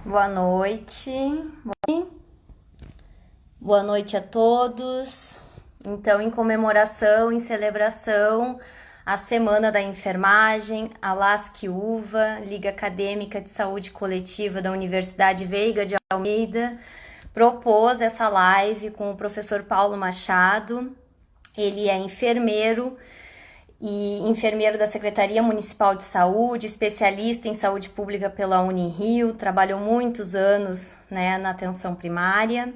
Boa noite. Boa noite a todos. Então, em comemoração, em celebração à Semana da Enfermagem, a LASC-UVA, Liga Acadêmica de Saúde Coletiva da Universidade Veiga de Almeida, propôs essa live com o professor Paulo Machado. Ele é enfermeiro da Secretaria Municipal de Saúde, especialista em saúde pública pela Unirio, trabalhou muitos anos, na atenção primária,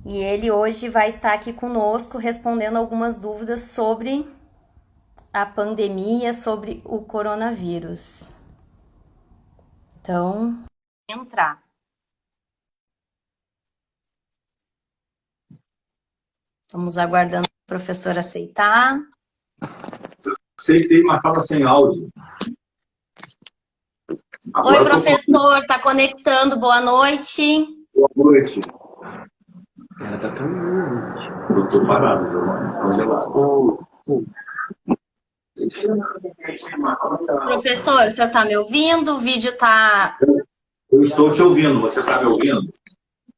e ele hoje vai estar aqui conosco respondendo algumas dúvidas sobre a pandemia, sobre o coronavírus. Então, entrar. Estamos aguardando o professor aceitar. Aceitei, mas estava sem áudio. Agora Oi, professor, está conectando, boa noite. Boa noite. Ela está tão longe. Eu estou parado, congelado. Professor, o senhor está me ouvindo? O vídeo está... Eu estou te ouvindo, você está me ouvindo?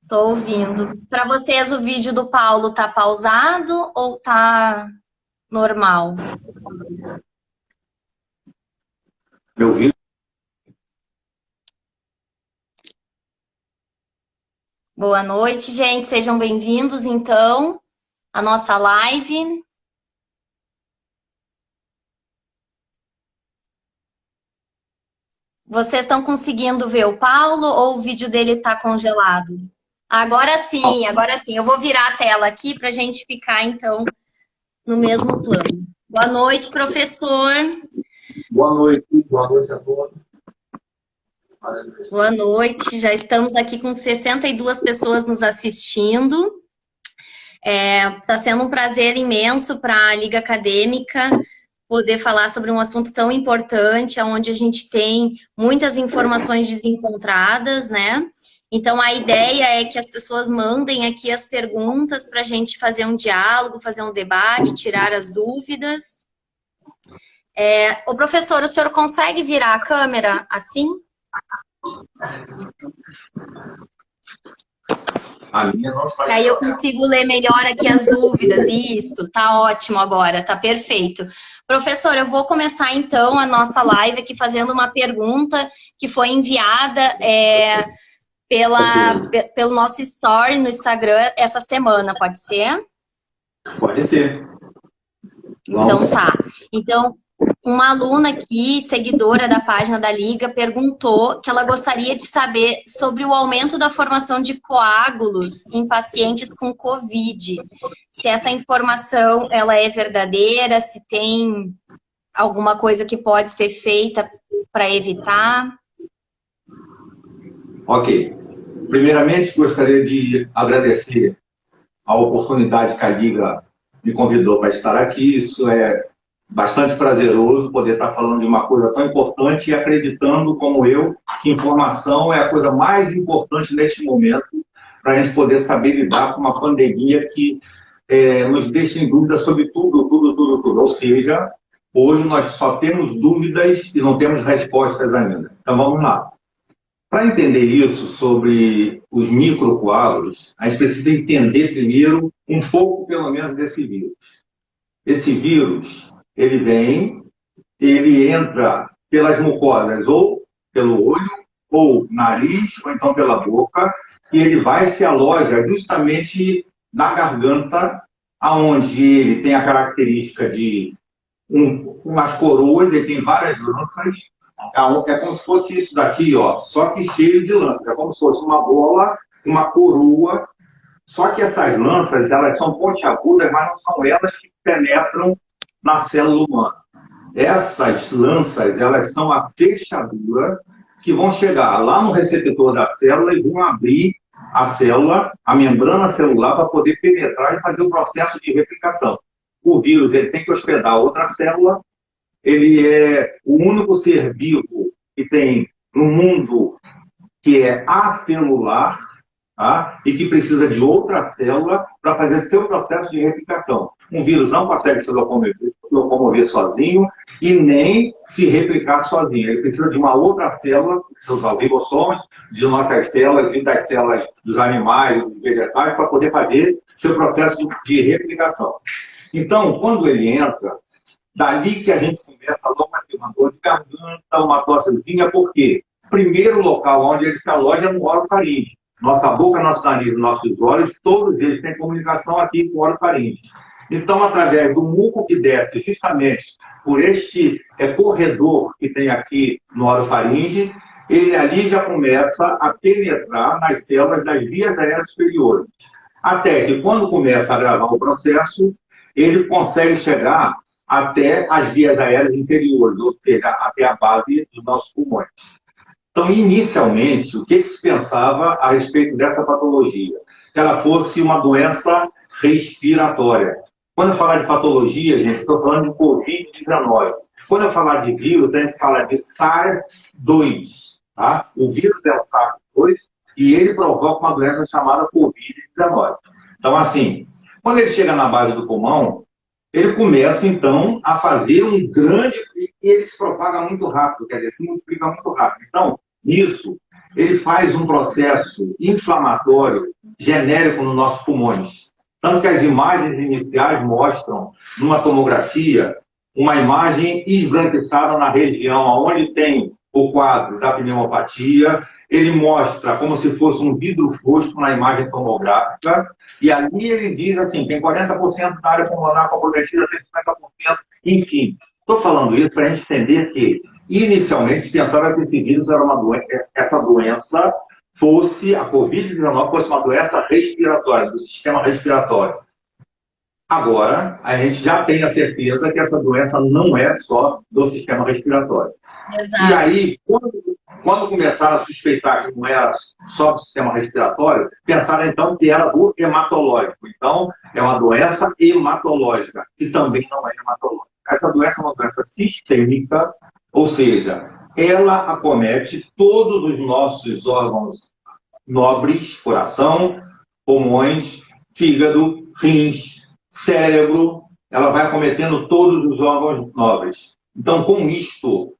Estou ouvindo. Para vocês, o vídeo do Paulo está pausado ou está normal? Me ouvindo? Boa noite, gente. Sejam bem-vindos, então, à nossa live. Vocês estão conseguindo ver o Paulo ou o vídeo dele está congelado? Agora sim, agora sim. Eu vou virar a tela aqui para a gente ficar, então, no mesmo plano. Boa noite, professor. Boa noite a todos. Boa noite, já estamos aqui com 62 pessoas nos assistindo. Está sendo um prazer imenso para a Liga Acadêmica poder falar sobre um assunto tão importante, onde a gente tem muitas informações desencontradas, né? Então, a ideia é que as pessoas mandem aqui as perguntas para a gente fazer um diálogo, fazer um debate, tirar as dúvidas. Ô, professor, o senhor consegue virar a câmera assim? A minha não está. Aí eu consigo ler melhor aqui as dúvidas. Isso, tá ótimo agora, tá perfeito. Professor, eu vou começar então a live aqui fazendo uma pergunta que foi enviada pelo nosso story no Instagram essa semana, pode ser? Pode ser. Então tá. Então, uma aluna aqui, seguidora da página da Liga, perguntou que ela gostaria de saber sobre o aumento da formação de coágulos em pacientes com Covid. Se essa informação ela é verdadeira, se tem alguma coisa que pode ser feita para evitar. Ok. Primeiramente, gostaria de agradecer a oportunidade que a Liga me convidou para estar aqui. Isso é bastante prazeroso poder estar falando de uma coisa tão importante e acreditando, como eu, que informação é a coisa mais importante neste momento para a gente poder saber lidar com uma pandemia que nos deixa em dúvida sobre tudo. Ou seja, hoje nós só temos dúvidas e não temos respostas ainda. Então vamos lá. Para entender isso sobre os microcoágulos, a gente precisa entender primeiro um pouco, pelo menos, desse vírus. Esse vírus, ele entra pelas mucosas, ou pelo olho, ou nariz, ou então pela boca, e ele vai se aloja justamente na garganta, aonde ele tem a característica de umas coroas, ele tem várias lanças. É como se fosse isso daqui, ó, só que cheio de lanças. É como se fosse uma bola, uma coroa. Só que essas lanças, elas são pontiagudas, mas não são elas que penetram na célula humana. Essas lanças, elas são a fechadura que vão chegar lá no receptor da célula e vão abrir a célula, a membrana celular, para poder penetrar e fazer o processo de replicação. O vírus ele tem que hospedar outra célula. Ele é o único ser vivo que tem no mundo que é acelular, tá? E que precisa de outra célula para fazer seu processo de replicação. Um vírus não consegue se locomover sozinho e nem se replicar sozinho. Ele precisa de uma outra célula, que são os ribossomos, de nossas células e das células dos animais, dos vegetais, para poder fazer seu processo de replicação. Então, quando ele entra, dali que a gente começa logo uma dor de garganta, uma tossezinha, por quê? Primeiro local onde ele se aloja é no orofaringe. Nossa boca, nosso nariz, nossos olhos, todos eles têm comunicação aqui com o orofaringe. Então, através do muco que desce justamente por este corredor que tem aqui no orofaringe, ele ali já começa a penetrar nas células das vias aéreas superiores. Até que, quando começa a gravar o processo, ele consegue chegar até as vias aéreas inferiores, ou seja, até a base dos nossos pulmões. Então, inicialmente, o que se pensava a respeito dessa patologia? Que ela fosse uma doença respiratória. Quando eu falar de patologia, gente, estou falando de Covid-19. Quando eu falar de vírus, a gente fala de SARS-2. Tá? O vírus é o SARS-2 e ele provoca uma doença chamada Covid-19. Então, assim, quando ele chega na base do pulmão, ele começa, então, a fazer um grande... E ele se propaga muito rápido, quer dizer, se multiplica muito rápido. Então, nisso, ele faz um processo inflamatório genérico nos nossos pulmões. Tanto que as imagens iniciais mostram, numa tomografia, uma imagem esbranquiçada na região onde tem o quadro da pneumopatia. Ele mostra como se fosse um vidro fosco na imagem tomográfica, e ali ele diz assim, tem 40% da área pulmonar comprometida, tem 50%, enfim. Estou falando isso para a gente entender que, inicialmente, se pensava que esse vírus era uma doença, essa doença fosse, a Covid-19 fosse uma doença respiratória, do sistema respiratório. Agora, a gente já tem a certeza que essa doença não é só do sistema respiratório. Exato. E aí, quando começaram a suspeitar que não era só do sistema respiratório, pensaram então que era do hematológico. Então, é uma doença hematológica, que também não é hematológica. Essa doença é uma doença sistêmica, ou seja, ela acomete todos os nossos órgãos nobres, coração, pulmões, fígado, rins, cérebro, ela vai acometendo todos os órgãos nobres. Então, com isto,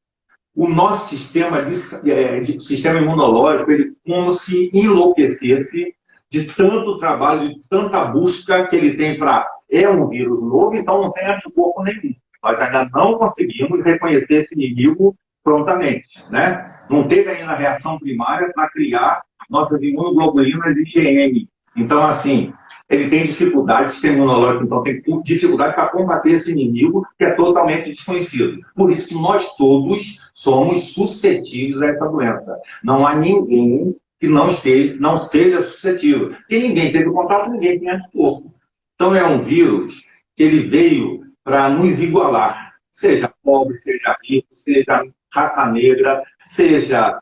o nosso sistema sistema imunológico, ele como se enlouquecesse de tanto trabalho, de tanta busca que ele tem para... É um vírus novo, então não tem anticorpo nenhum. Nós ainda não conseguimos reconhecer esse inimigo prontamente, né? Não teve ainda a reação primária para criar nossas imunoglobulinas IgM. Então, assim, ele tem dificuldade, o sistema imunológico, então, tem dificuldade para combater esse inimigo que é totalmente desconhecido. Por isso que nós todos somos suscetíveis a essa doença. Não há ninguém que não seja suscetível. Porque ninguém teve contato, ninguém tem anticorpo. Então, é um vírus que ele veio para nos igualar, seja pobre, seja rico, seja raça negra, seja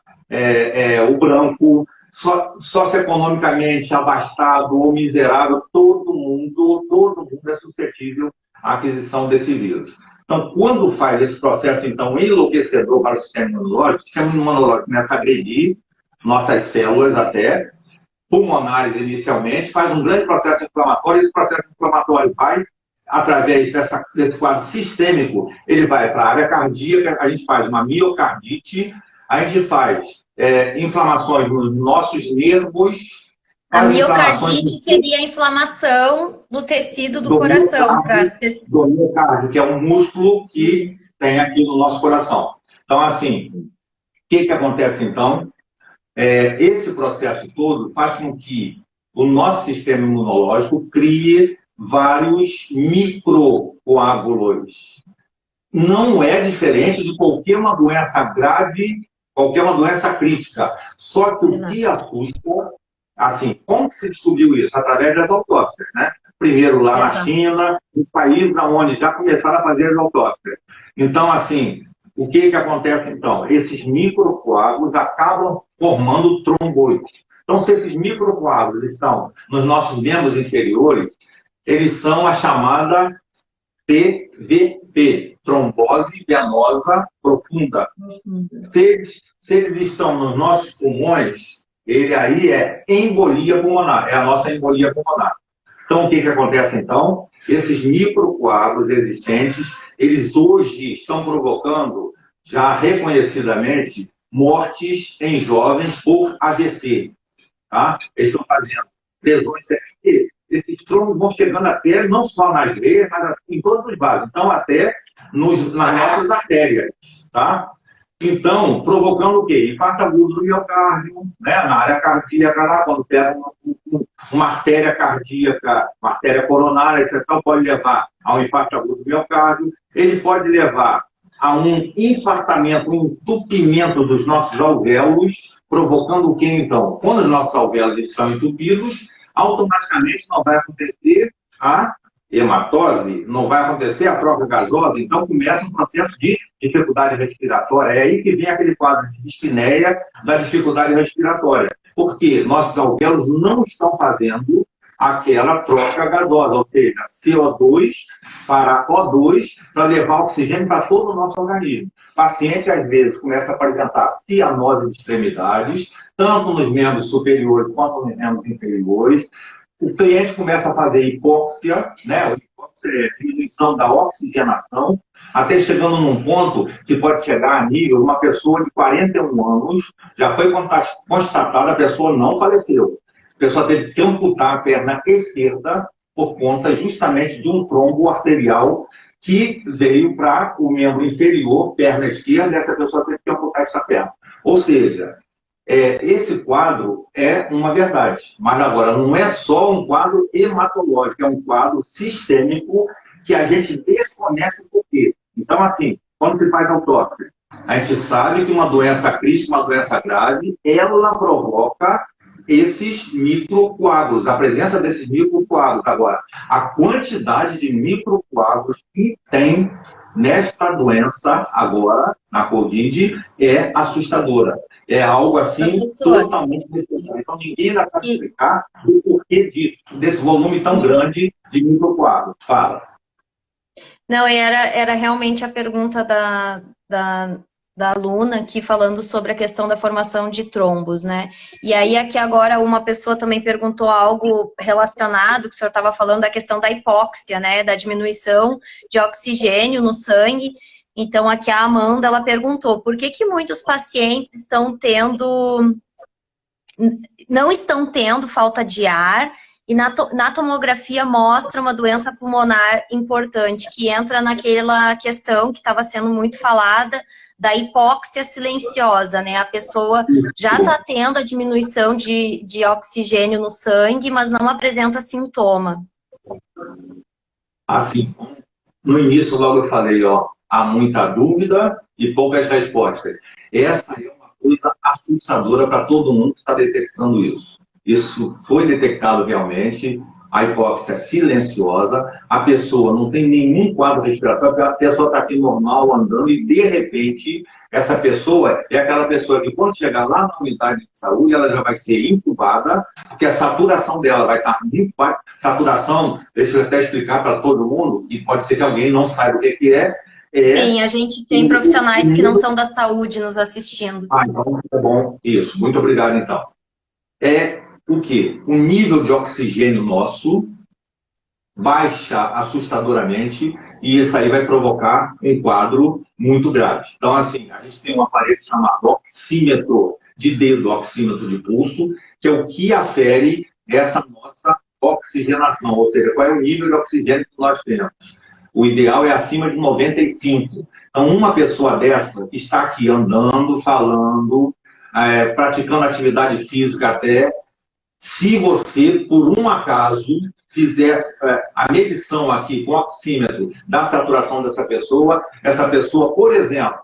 o branco, socioeconomicamente abastado ou miserável, todo mundo é suscetível à aquisição desse vírus. Então, quando faz esse processo, então, enlouquecedor para o sistema imunológico começa a agredir nossas células até, pulmonares inicialmente, faz um grande processo inflamatório, esse processo inflamatório vai, através desse quadro sistêmico, ele vai para a área cardíaca, a gente faz uma miocardite, a gente faz inflamações nos nossos nervos. A miocardite seria a inflamação do tecido do coração. Do miocárdio, que é um músculo que tem aqui no nosso coração. Então, assim, o que acontece então? Esse processo todo faz com que o nosso sistema imunológico crie vários microcoágulos. Não é diferente de qualquer uma doença grave, qualquer uma doença crítica. Só que o que assusta, assim, como que se descobriu isso? Através das autópsias, né? Primeiro lá na China, nos países onde já começaram a fazer as autópsias. Então, assim, o que acontece então? Esses microcoágulos acabam formando tromboses. Então, se esses microcoágulos estão nos nossos membros inferiores, eles são a chamada TVP, trombose venosa profunda. Se eles estão nos nossos pulmões, ele aí é embolia pulmonar, é a nossa embolia pulmonar. Então, o que acontece então? Esses microcoágulos existentes, eles hoje estão provocando, já reconhecidamente, mortes em jovens por AVC. Tá? Eles estão fazendo lesões CRT. Esses trombos vão chegando até, não só nas veias, mas em todos os vasos. Então, até nas nossas artérias. Tá? Então, provocando o quê? Infarto agudo do miocárdio, né? Na área cardíaca, lá, quando pega uma artéria cardíaca, uma artéria coronária, etc., pode levar a um infarto agudo do miocárdio. Ele pode levar a um infartamento, um entupimento dos nossos alvéolos, provocando o quê, então? Quando os nossos alvéolos estão entupidos, automaticamente não vai acontecer a hematose, não vai acontecer a troca gasosa, então começa um processo de dificuldade respiratória. É aí que vem aquele quadro de dispneia da dificuldade respiratória. Porque nossos alvéolos não estão fazendo aquela troca gasosa, ou seja, CO2 para O2, para levar oxigênio para todo o nosso organismo. O paciente, às vezes, começa a apresentar cianose de extremidades, tanto nos membros superiores quanto nos membros inferiores. O cliente começa a fazer hipóxia, né? A hipóxia é a diminuição da oxigenação, até chegando num ponto que pode chegar a nível, uma pessoa de 41 anos, já foi constatada, a pessoa não faleceu. A pessoa teve que amputar a perna esquerda por conta justamente de um trombo arterial que veio para o membro inferior, perna esquerda, e essa pessoa teve que amputar essa perna. Ou seja, esse quadro é uma verdade, mas agora não é só um quadro hematológico, é um quadro sistêmico que a gente desconhece o porquê. Então, assim, quando se faz autópsia, a gente sabe que uma doença crítica, uma doença grave, ela provoca esses microcoágulos, a presença desses microcoágulos. Agora, a quantidade de microcoágulos que tem nesta doença, agora, na Covid, é assustadora. É algo assim, Professor, totalmente necessário. Então, ninguém ainda vai explicar o porquê disso, desse volume tão grande de microcoágulos. Fala. não, era realmente a pergunta da aluna aqui falando sobre a questão da formação de trombos, né? E aí aqui agora uma pessoa também perguntou algo relacionado, que o senhor estava falando da questão da hipóxia, né? Da diminuição de oxigênio no sangue. Então aqui a Amanda, ela perguntou, por que que muitos pacientes não estão tendo falta de ar e na tomografia mostra uma doença pulmonar importante, que entra naquela questão que estava sendo muito falada, da hipóxia silenciosa, né? A pessoa já está tendo a diminuição de oxigênio no sangue, mas não apresenta sintoma. Assim, no início, logo eu falei, ó, há muita dúvida e poucas respostas. Essa é uma coisa assustadora para todo mundo que está detectando isso. Isso foi detectado realmente, a hipóxia silenciosa, a pessoa não tem nenhum quadro respiratório, a pessoa está aqui normal, andando, e de repente, essa pessoa é aquela pessoa que quando chegar lá na unidade de saúde, ela já vai ser intubada, porque a saturação dela vai estar muito baixa. Saturação, deixa eu até explicar para todo mundo, e pode ser que alguém não saiba o que é. Sim, a gente tem profissionais que não são da saúde nos assistindo. Então, tá bom. Isso, muito obrigado, então. É o quê? O nível de oxigênio nosso baixa assustadoramente e isso aí vai provocar um quadro muito grave. Então, assim, a gente tem um aparelho chamado oxímetro de dedo, oxímetro de pulso, que é o que afere essa nossa oxigenação, ou seja, qual é o nível de oxigênio que nós temos. O ideal é acima de 95. Então, uma pessoa dessa que está aqui andando, falando, praticando atividade física até, se você, por um acaso, fizer a medição aqui com o oxímetro da saturação dessa pessoa, por exemplo,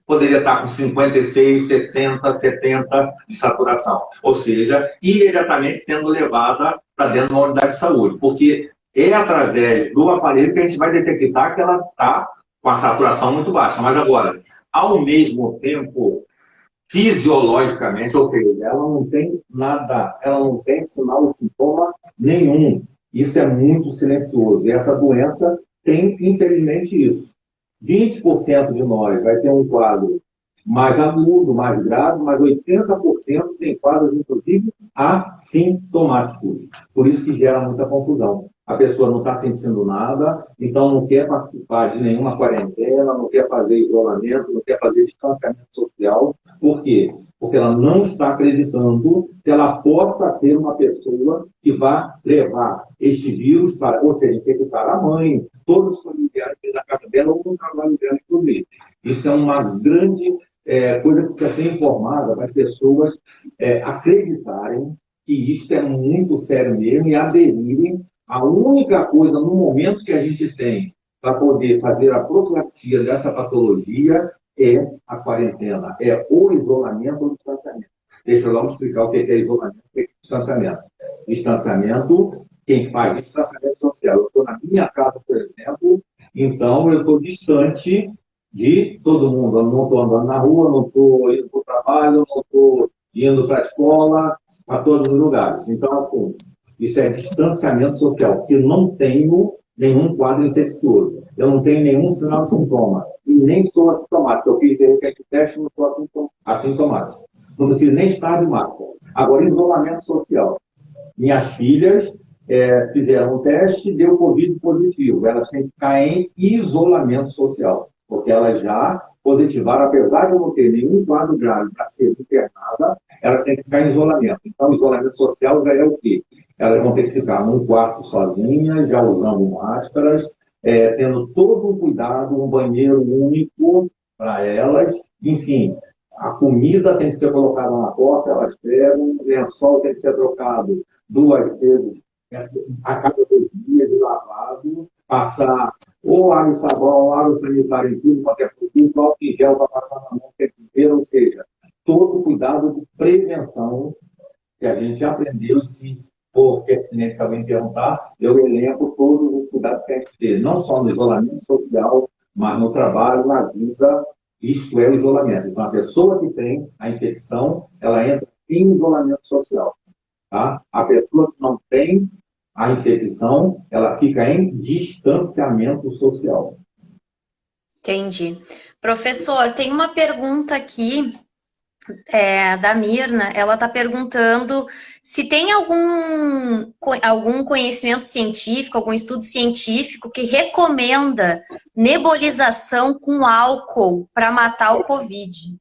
poderia estar com 56, 60, 70 de saturação. Ou seja, imediatamente sendo levada para dentro de uma unidade de saúde. Porque é através do aparelho que a gente vai detectar que ela está com a saturação muito baixa. Mas agora, ao mesmo tempo, fisiologicamente, ou seja, ela não tem nada, ela não tem sinal ou sintoma nenhum. Isso é muito silencioso. E essa doença tem, infelizmente, isso. 20% de nós vai ter um quadro mais agudo, mais grave, mas 80% tem quadros, inclusive, assintomáticos. Por isso que gera muita confusão. a pessoa não está sentindo nada, então não quer participar de nenhuma quarentena, não quer fazer isolamento, não quer fazer distanciamento social. Por quê? Porque ela não está acreditando que ela possa ser uma pessoa que vá levar este vírus para, ou seja, infectar a mãe, todos os familiares da casa dela ou no trabalho dela, inclusive. Isso é uma grande coisa que precisa ser informada para as pessoas acreditarem que isto é muito sério mesmo e aderirem. A única coisa no momento que a gente tem para poder fazer a profilaxia dessa patologia é a quarentena, é o isolamento ou o distanciamento. Deixa eu logo explicar o que é isolamento e o que é distanciamento. Distanciamento, quem faz distanciamento social. Eu estou na minha casa, por exemplo, então eu estou distante de todo mundo. Eu não estou andando na rua, não estou indo para o trabalho, não estou indo para a escola, para todos os lugares. Então, assim, isso é distanciamento social, porque eu não tenho nenhum quadro infeccioso, eu não tenho nenhum sinal de sintoma, e nem sou assintomático. Eu fiz de repente teste e não sou assintomático. Não preciso nem estar de máscara. Agora, isolamento social. Minhas filhas fizeram um teste e deu Covid positivo. Elas têm que ficar em isolamento social, porque elas já positivaram, apesar de não ter nenhum quadro grave para ser internada, elas têm que ficar em isolamento. Então, isolamento social já é o quê? Elas vão ter que ficar num quarto sozinhas, já usando máscaras, tendo todo um cuidado, um banheiro único para elas, enfim, a comida tem que ser colocada na porta, elas pegam, o lençol tem que ser trocado 2 vezes a cada 2 dias de lavado, passar ou água e sabão, ou água sanitária em tudo, qualquer produto, álcool em gel para passar na mão o tempo inteiro, ou seja, todo cuidado de prevenção que a gente aprendeu, se for pertinente se alguém perguntar, eu elenco todos os cuidados que a gente tem, não só no isolamento social, mas no trabalho, na vida, isto é o isolamento. Então, a pessoa que tem a infecção, ela entra em isolamento social. Tá? A pessoa que não tem a infecção, ela fica em distanciamento social. Entendi. Professor, tem uma pergunta aqui da Mirna. Ela está perguntando se tem algum conhecimento científico, algum estudo científico que recomenda nebulização com álcool para matar o Covid.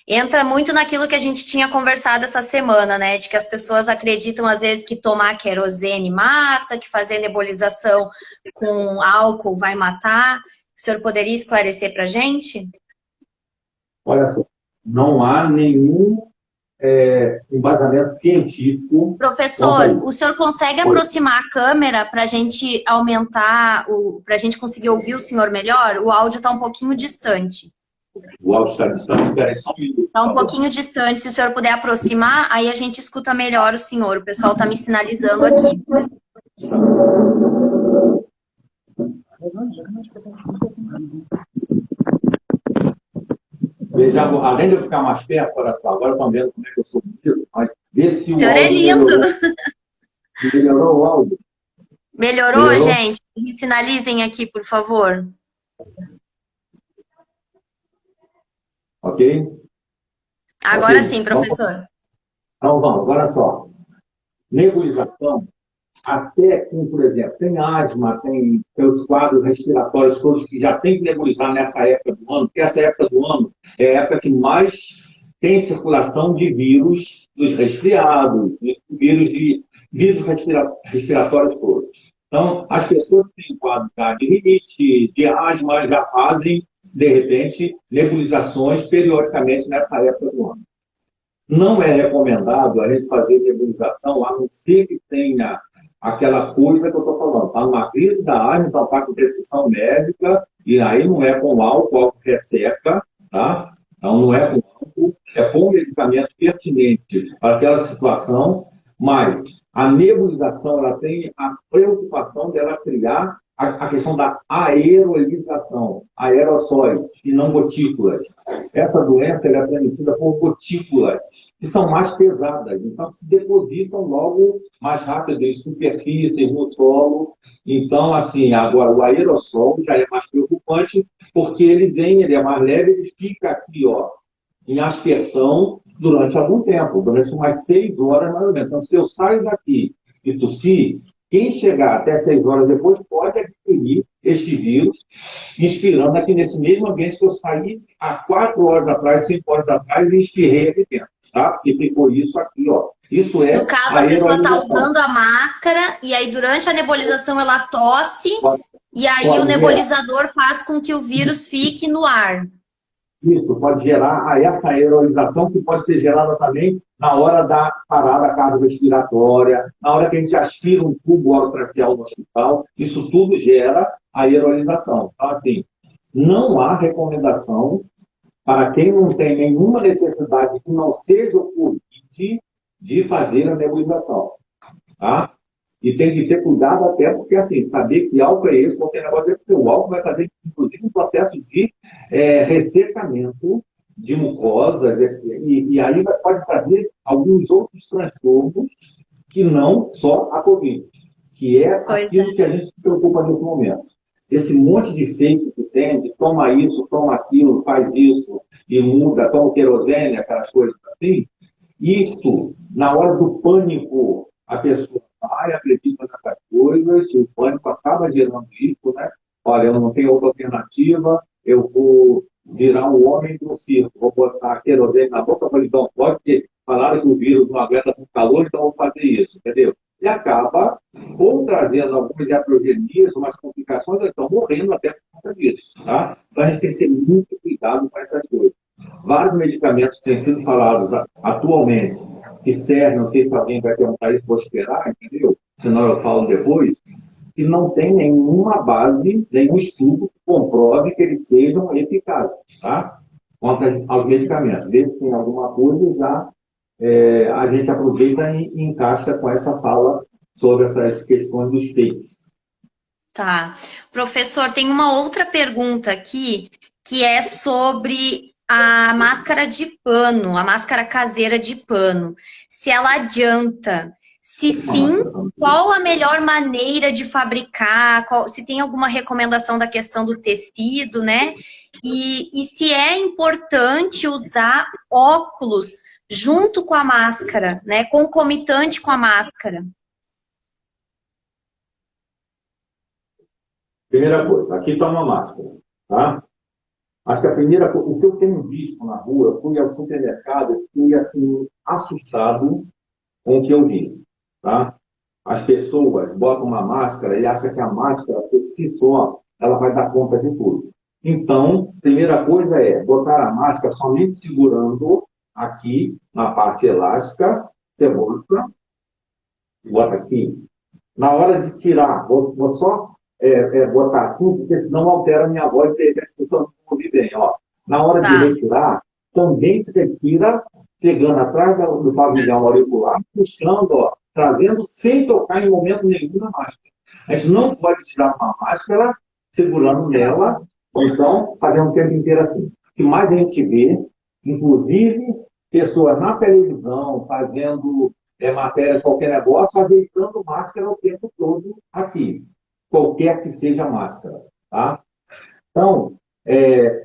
Entra muito naquilo que a gente tinha conversado essa semana, né? De que as pessoas acreditam, às vezes, que tomar querosene mata, que fazer nebulização com álcool vai matar. O senhor poderia esclarecer para a gente? Olha só, não há nenhum embasamento científico. Professor, o senhor consegue aproximar a câmera para a gente aumentar, para a gente conseguir ouvir o senhor melhor? O áudio está um pouquinho distante. O áudio está distante, espera aí só um minuto. Está um pouquinho distante, se o senhor puder aproximar, aí a gente escuta melhor o senhor. O pessoal está me sinalizando aqui. Veja, além de eu ficar mais perto, olha só, agora estão vendo como é que eu sou bonito, mas vê se o senhor é lindo. Melhorou o áudio. Melhorou, gente? Me sinalizem aqui, por favor. Ok? Agora okay. sim, professor. Então vamos, olha só. Nebulização, até quem, por exemplo, tem asma, tem os quadros respiratórios todos que já tem que nebulizar nessa época do ano, porque essa época do ano é a época que mais tem circulação de vírus dos resfriados, vírus respiratórios todos. Então, as pessoas que têm quadro de rinite, de asma, já fazem, de repente, nebulizações periodicamente nessa época do ano. Não é recomendado a gente fazer nebulização, a não ser que tenha aquela coisa que eu estou falando. Está numa crise da asma, então está com prescrição médica, e aí não é com álcool resseca, tá? Então não é com álcool, é com medicamento pertinente para aquela situação, mas a nebulização ela tem a preocupação dela criar a questão da aerolização, aerossóis e não gotículas. Essa doença é transmitida por gotículas, que são mais pesadas, então se depositam logo mais rápido em superfícies, no solo. Então, assim, agora o aerossol já é mais preocupante, porque ele é mais leve, ele fica aqui, ó, em aspersão durante algum tempo, durante umas 6 horas mais ou menos. Então, se eu saio daqui e tossir, Quem chegar até 6 horas depois pode adquirir este vírus, inspirando aqui nesse mesmo ambiente que eu saí há 4 horas atrás, 5 horas atrás, e espirrei aqui dentro, tá? Porque ficou isso aqui, ó. Isso é No caso, a a pessoa está aerolização. usando a máscara e aí durante a nebulização ela tosse Pode, e aí o pode gerar. nebulizador faz com que o vírus fique no ar. Isso pode gerar essa aerolização que pode ser gerada também na hora da parada cardiorrespiratória, na hora que a gente aspira um tubo orotraqueal no hospital, isso tudo gera aerolização. Então, assim, não há recomendação para quem não tem nenhuma necessidade que não seja o Covid de fazer a nebulização, tá? E tem que ter cuidado até porque, assim, saber que álcool é esse, qualquer negócio, porque o álcool vai fazer, inclusive, um processo de ressecamento de mucosas, e aí pode fazer alguns outros transtornos que não só a Covid, que é Pois aquilo que a gente se preocupa nesse momento. Esse monte de fake que tem, de toma isso, toma aquilo, faz isso, e muda, toma querosene, aquelas coisas assim, isso, na hora do pânico, a pessoa vai, acredita nessas coisas, o pânico acaba gerando isso, né? Olha, eu não tenho outra alternativa, eu vou virar um homem do circo, vou botar querosene na boca, falei, então, pode ter, falaram que o vírus não aguenta com calor, então eu vou fazer isso, entendeu? E acaba ou trazendo algumas iatrogenias, umas complicações, ou então morrendo até por conta disso, tá? Então a gente tem que ter muito cuidado com essas coisas. Vários medicamentos têm sido falados atualmente que servem, não sei se alguém vai perguntar isso, vou esperar, entendeu? Senão eu falo depois, que não tem nenhuma base, nenhum estudo que comprove que eles sejam eficazes, tá? Contra aos medicamentos. Desde que tem alguma coisa, já a gente aproveita e encaixa com essa fala sobre essas questões dos fakes. tá. Professor, tem uma outra pergunta aqui que é sobre a máscara de pano, a máscara caseira de pano. Se ela adianta. Se A sim, máscara também. qual a melhor maneira de fabricar? Se tem alguma recomendação da questão do tecido, né? E se é importante usar óculos junto com a máscara, né? Concomitante com a máscara. Primeira coisa, aqui está uma máscara, tá? Acho que a primeira coisa, o que eu tenho visto na rua, eu fui ao supermercado, eu fiquei assim, assustado com o que eu vi, tá? As pessoas botam uma máscara e acham que a máscara, por si só, ela vai dar conta de tudo. Então, primeira coisa é botar a máscara somente segurando aqui na parte elástica, você bota aqui. Na hora de tirar, vou só botar assim, porque senão altera a minha voz e a discussão não ouvir bem. Ó. Na hora de Tá. retirar, também se retira, pegando atrás do pavilhão auricular, puxando, ó, trazendo sem tocar em momento nenhum na máscara. A gente não pode tirar uma máscara segurando nela, ou então fazendo o tempo inteiro assim. O que mais a gente vê, inclusive, pessoas na televisão fazendo matéria, qualquer negócio, ajeitando máscara o tempo todo aqui, qualquer que seja a máscara. Tá? Então,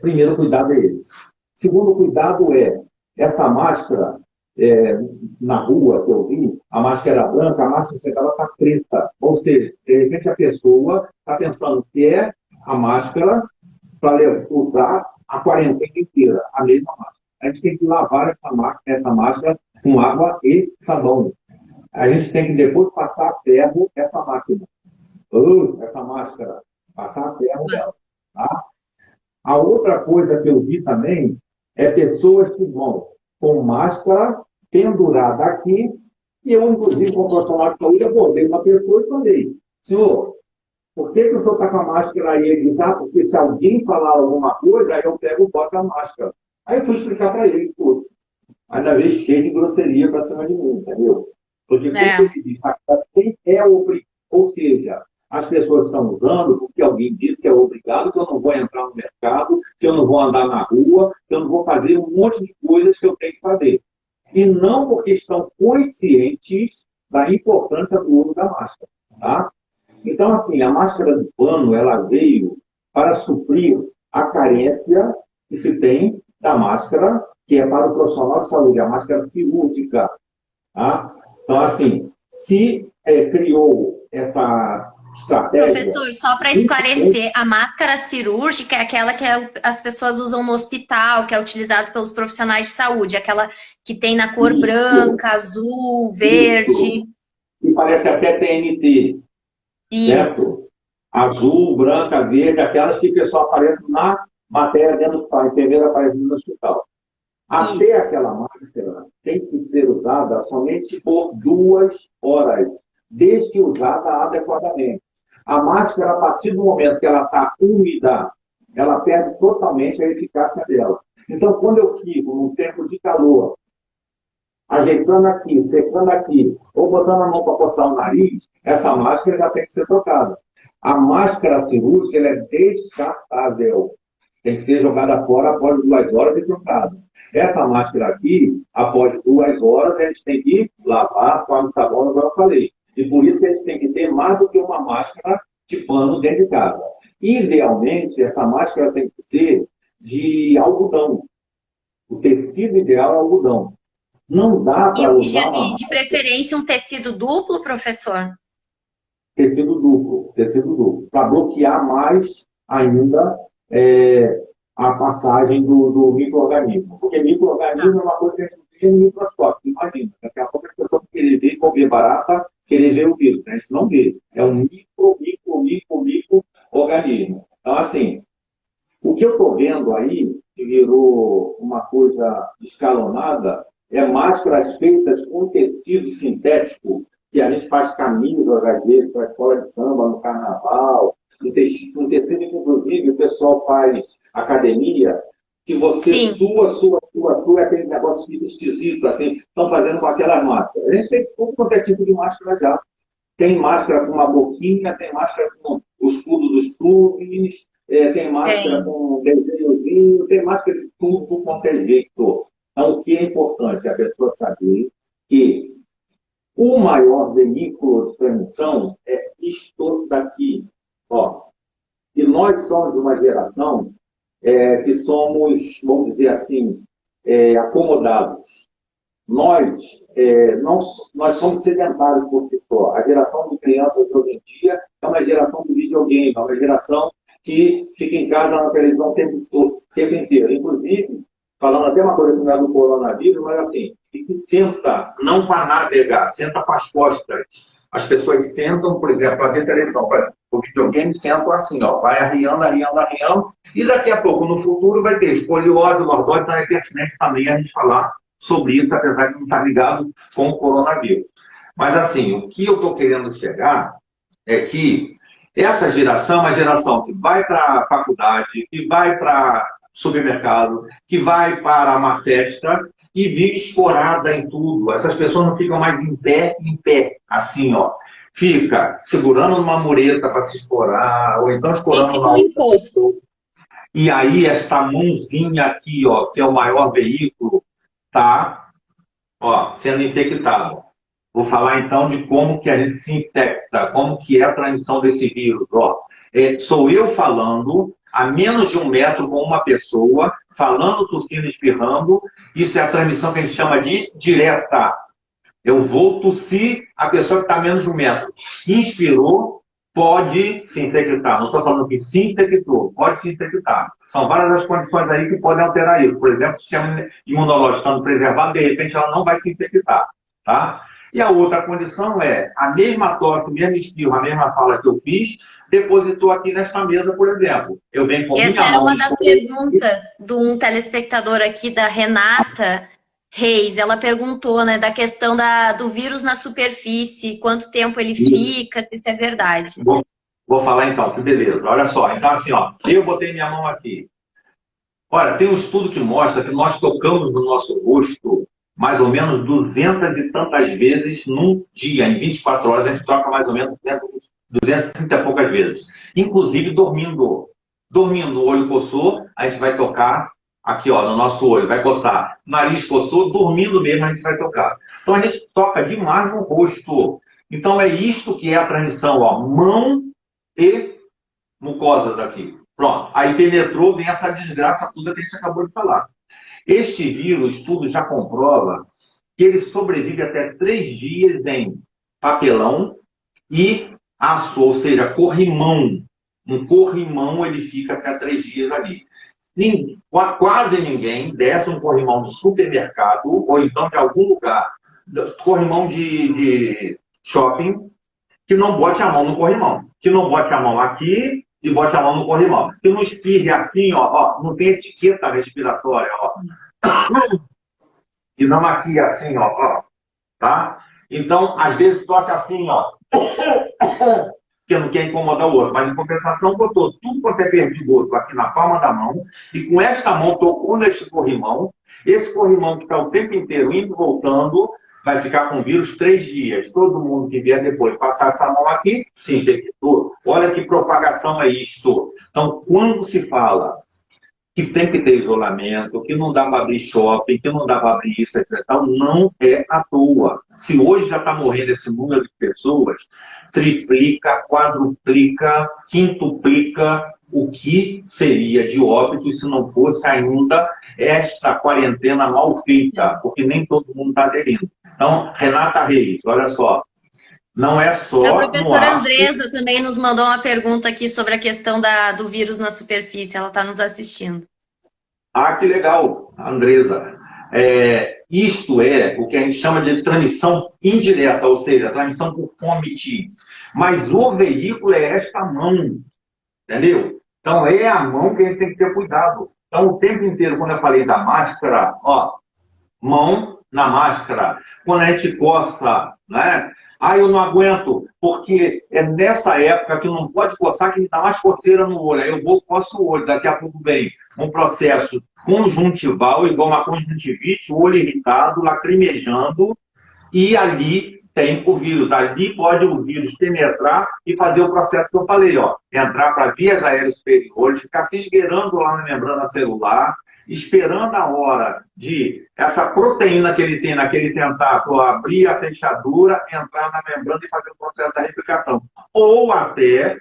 primeiro cuidado é esse. Segundo cuidado é, essa máscara, na rua que eu vi, a máscara era branca, a máscara ela está preta. Ou seja, de repente a pessoa está pensando que é a máscara para usar a quarentena inteira, a mesma máscara. A gente tem que lavar essa máscara com água e sabão. A gente tem que depois passar a ferro essa máquina. Essa máscara, passar a ferro dela. Tá? A outra coisa que eu vi também é pessoas que vão com máscara pendurada aqui, e eu, inclusive, como profissional de saúde, abordei uma pessoa e falei, senhor, por que o senhor está com a máscara aí? Ele disse, porque se alguém falar alguma coisa, aí eu pego e boto a máscara. Aí eu fui explicar para ele tudo. Ainda vez cheio de grosseria para cima de mim, entendeu? Porque, como ele disse, quem é obrigado, ou seja, as pessoas estão usando porque alguém disse que é obrigado, que eu não vou entrar no mercado, que eu não vou andar na rua, que eu não vou fazer um monte de coisas que eu tenho que fazer. E não porque estão conscientes da importância do uso da máscara. Tá? Então, assim, a máscara de pano, ela veio para suprir a carência que se tem da máscara, que é para o profissional de saúde, a máscara cirúrgica. Tá? Então, assim, se criou essa estratégia. Professor, só para esclarecer, a máscara cirúrgica é aquela que as pessoas usam no hospital, que é utilizada pelos profissionais de saúde, aquela que tem na cor Isso, branca, azul, isso. verde. E parece até TNT, Isso, certo? Azul, branca, verde, aquelas que o pessoal aparece na matéria dentro do hospital, a enfermeira aparece no hospital. Até isso. aquela máscara tem que ser usada somente por 2 horas, desde que usada adequadamente. A máscara, a partir do momento que ela está úmida, ela perde totalmente a eficácia dela. Então, quando eu fico num tempo de calor, ajeitando aqui, secando aqui, ou botando a mão para coçar o nariz, essa máscara já tem que ser trocada. A máscara cirúrgica ela é descartável. Tem que ser jogada fora após 2 horas e trocada. Essa máscara aqui, após 2 horas, a gente tem que lavar com água e sabão, como eu falei. E por isso que a gente tem que ter mais do que uma máscara de pano dentro de casa. Idealmente, essa máscara tem que ser de algodão. O tecido ideal é algodão. Não dá para usar uma E de preferência um tecido duplo, professor? tecido duplo, para bloquear mais ainda a passagem do micro-organismo. Porque micro-organismo é uma coisa que a gente vê no microscópio, imagina. Daqui a pouco as pessoas vão querer ver, vão ver barata, querer ver o vírus. Né? A gente não vê. É um micro-organismo. Então, assim, o que eu estou vendo aí, que virou uma coisa escalonada, é máscaras feitas com tecido sintético, que a gente faz camisas, às vezes, para a escola de samba, no carnaval, um tecido que, inclusive, o pessoal faz academia, que você Sim. sua, aquele negócio fica esquisito, assim, estão fazendo com aquelas máscaras. A gente tem tudo quanto é tipo de máscara já. Tem máscara com uma boquinha, tem máscara com o escudo dos clubes, tem máscara Tem. com desenhozinho, tem máscara de tudo quanto é jeito. Então, o que é importante é a pessoa saber que o maior veículo de transmissão é isto daqui. Ó. E nós somos uma geração que somos, vamos dizer assim, acomodados. Nós somos sedentários por si só. A geração de crianças de hoje em dia é uma geração de videogame, é uma geração que fica em casa na televisão o tempo inteiro. Inclusive, falando até uma coisa que não é do coronavírus, mas assim, e que senta, não para navegar, senta para as costas. As pessoas sentam, por exemplo, para ver televisão. O videogame sentam assim, ó, vai arriando, e daqui a pouco, no futuro, vai ter escoliose, lordose, então é pertinente também a gente falar sobre isso, apesar de não estar ligado com o coronavírus. Mas, assim, o que eu estou querendo chegar é que essa geração é uma geração que vai para a faculdade, que vai para supermercado, que vai para uma festa e vive escorada em tudo. Essas pessoas não ficam mais em pé, assim, ó. Fica segurando numa mureta para se escorar, ou então escorando Sempre na com outra imposto. pessoa. E aí, esta mãozinha aqui, ó, que é o maior veículo, está sendo infectada. Vou falar então de como que a gente se infecta, como que é a transmissão desse vírus. Sou eu falando a menos de 1 metro com uma pessoa, falando, tossindo, espirrando. Isso é a transmissão que a gente chama de direta. Eu vou tossir, a pessoa que está a menos de 1 metro inspirou, pode se infectar. Não estou falando que se infectou, pode se infectar. São várias as condições aí que podem alterar isso. Por exemplo, o sistema imunológico estando preservado, de repente ela não vai se infectar. Tá? E a outra condição é a mesma tosse, mesmo espirro, a mesma fala que eu fiz, depositou aqui nesta mesa, por exemplo. Eu venho com Essa minha era mão... uma das perguntas de um telespectador aqui, da Renata Reis. Ela perguntou, né, da questão do vírus na superfície, quanto tempo ele fica, se isso é verdade. Vou falar então, que beleza. Olha só, então assim, ó, eu botei minha mão aqui. Olha, tem um estudo que mostra que nós tocamos no nosso rosto mais ou menos 200 e tantas vezes num dia. Em 24 horas a gente toca mais ou menos 230 e poucas vezes. Inclusive dormindo. Dormindo, o olho coçou, a gente vai tocar aqui, ó, no nosso olho, vai coçar. Nariz coçou, dormindo mesmo a gente vai tocar. Então a gente toca demais no rosto. Então é isto que é a transmissão, ó, mão e mucosas aqui. Pronto. Aí penetrou, vem essa desgraça toda que a gente acabou de falar. Este vírus, o estudo já comprova que ele sobrevive até 3 dias em papelão e Aço, ou seja, corrimão. Um corrimão, ele fica até 3 dias ali. Quase ninguém desce um corrimão de supermercado ou então de algum lugar, corrimão de shopping, que não bote a mão no corrimão. Que não bote a mão aqui e bote a mão no corrimão. Que não espirre assim, ó, não tem etiqueta respiratória, ó. E não aqui assim, ó, tá? Então, às vezes tosse assim, ó, que não quer incomodar o outro, mas em compensação botou tudo quanto é perdigoto aqui na palma da mão, e com esta mão tocou neste corrimão, esse corrimão que está o tempo inteiro indo e voltando, vai ficar com vírus 3 dias. Todo mundo que vier depois passar essa mão aqui, se infectou. Olha que propagação é isto. Então, quando se fala que tem que ter isolamento, que não dá para abrir shopping, que não dá para abrir isso, etc. Então, não é à toa. Se hoje já está morrendo esse número de pessoas, triplica, quadruplica, quintuplica o que seria de óbito se não fosse ainda esta quarentena mal feita, porque nem todo mundo está aderindo. Então, Renata Reis, olha só, não é só A no professora aço. Andresa também nos mandou uma pergunta aqui sobre a questão do vírus na superfície. Ela está nos assistindo. Ah, que legal, Andresa. Isto é o que a gente chama de transmissão indireta, ou seja, transmissão por fomites. Mas o veículo é esta mão, entendeu? Então, é a mão que a gente tem que ter cuidado. Então, o tempo inteiro, quando eu falei da máscara, ó, mão na máscara. Quando a gente coça, né? Ah, eu não aguento, porque é nessa época que não pode coçar, que me dá mais coceira no olho. Aí eu vou, coço o olho, daqui a pouco vem um processo conjuntival, igual uma conjuntivite, o olho irritado, lacrimejando, e ali tem o vírus. Ali pode o vírus penetrar e fazer o processo que eu falei, ó, entrar para vias aéreas superiores, ficar se esgueirando lá na membrana celular, esperando a hora de essa proteína que ele tem naquele tentáculo abrir a fechadura, entrar na membrana e fazer o processo da replicação. Ou até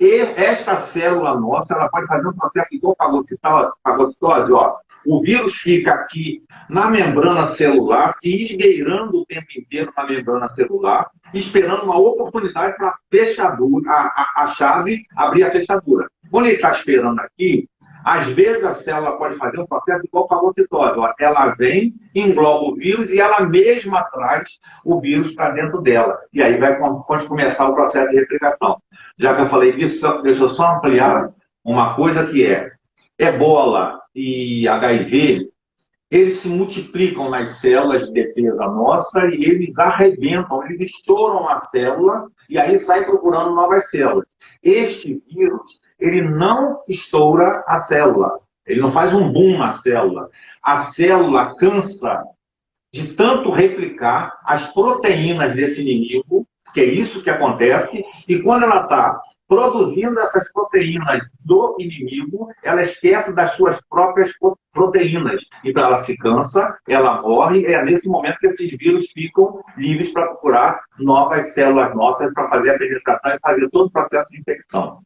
esta célula nossa, ela pode fazer um processo igual fagocitose, ó. O vírus fica aqui na membrana celular, se esgueirando o tempo inteiro na membrana celular, esperando uma oportunidade para a fechadura, a chave abrir a fechadura. Quando ele está esperando aqui, às vezes a célula pode fazer um processo igual fagocitose. Ó. Ela vem, engloba o vírus e ela mesma traz o vírus para dentro dela. E aí vai começar o processo de replicação. Já que eu falei disso, deixa eu só ampliar uma coisa que é Ebola e HIV, eles se multiplicam nas células de defesa nossa e eles arrebentam, eles estouram a célula e aí sai procurando novas células. Este vírus, ele não estoura a célula, ele não faz um boom na célula. A célula cansa de tanto replicar as proteínas desse inimigo, que é isso que acontece, e quando ela está produzindo essas proteínas do inimigo, ela esquece das suas próprias proteínas. Então ela se cansa, ela morre, é nesse momento que esses vírus ficam livres para procurar novas células nossas para fazer a penetração e fazer todo o processo de infecção.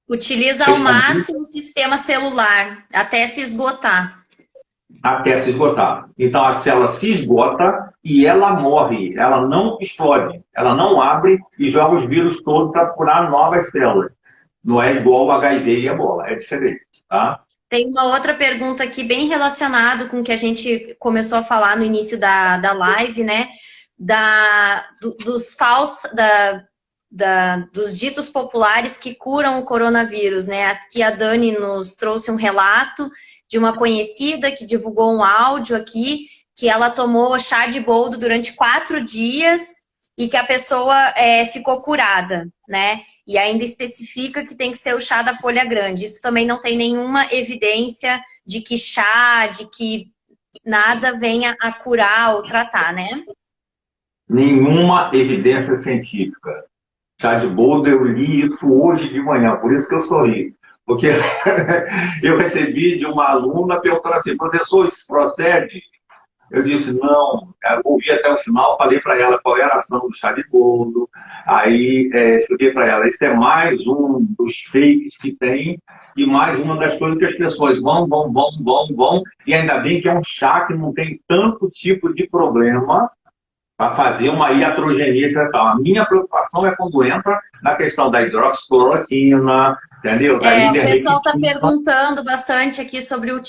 Utiliza ao máximo o sistema celular, até se esgotar. Até se esgotar. Então a célula se esgota e ela morre, ela não explode, ela não abre e joga os vírus todos para procurar novas células. Não é igual o HIV e a Ebola, é diferente, tá? Tem uma outra pergunta aqui bem relacionada com o que a gente começou a falar no início da live, né? Dos ditos populares que curam o coronavírus, né? Aqui a Dani nos trouxe um relato de uma conhecida que divulgou um áudio aqui, que ela tomou chá de boldo durante 4 dias e que a pessoa ficou curada, né? E ainda especifica que tem que ser o chá da folha grande. Isso também não tem nenhuma evidência de que chá, de que nada venha a curar ou tratar, né? Nenhuma evidência científica. Chá de boldo, eu li isso hoje de manhã, por isso que eu sorri. Porque eu recebi de uma aluna perguntando assim, professor, isso procede? Eu disse, não, eu ouvi até o final, falei para ela qual era a ação do chá de boldo, aí expliquei para ela, isso é mais um dos fakes que tem e mais uma das coisas que as pessoas vão, e ainda bem que é um chá que não tem tanto tipo de problema, para fazer uma iatrogenia fetal. A minha preocupação é quando entra na questão da hidroxicloroquina, entendeu? Da O pessoal está ivermectina. perguntando bastante aqui sobre o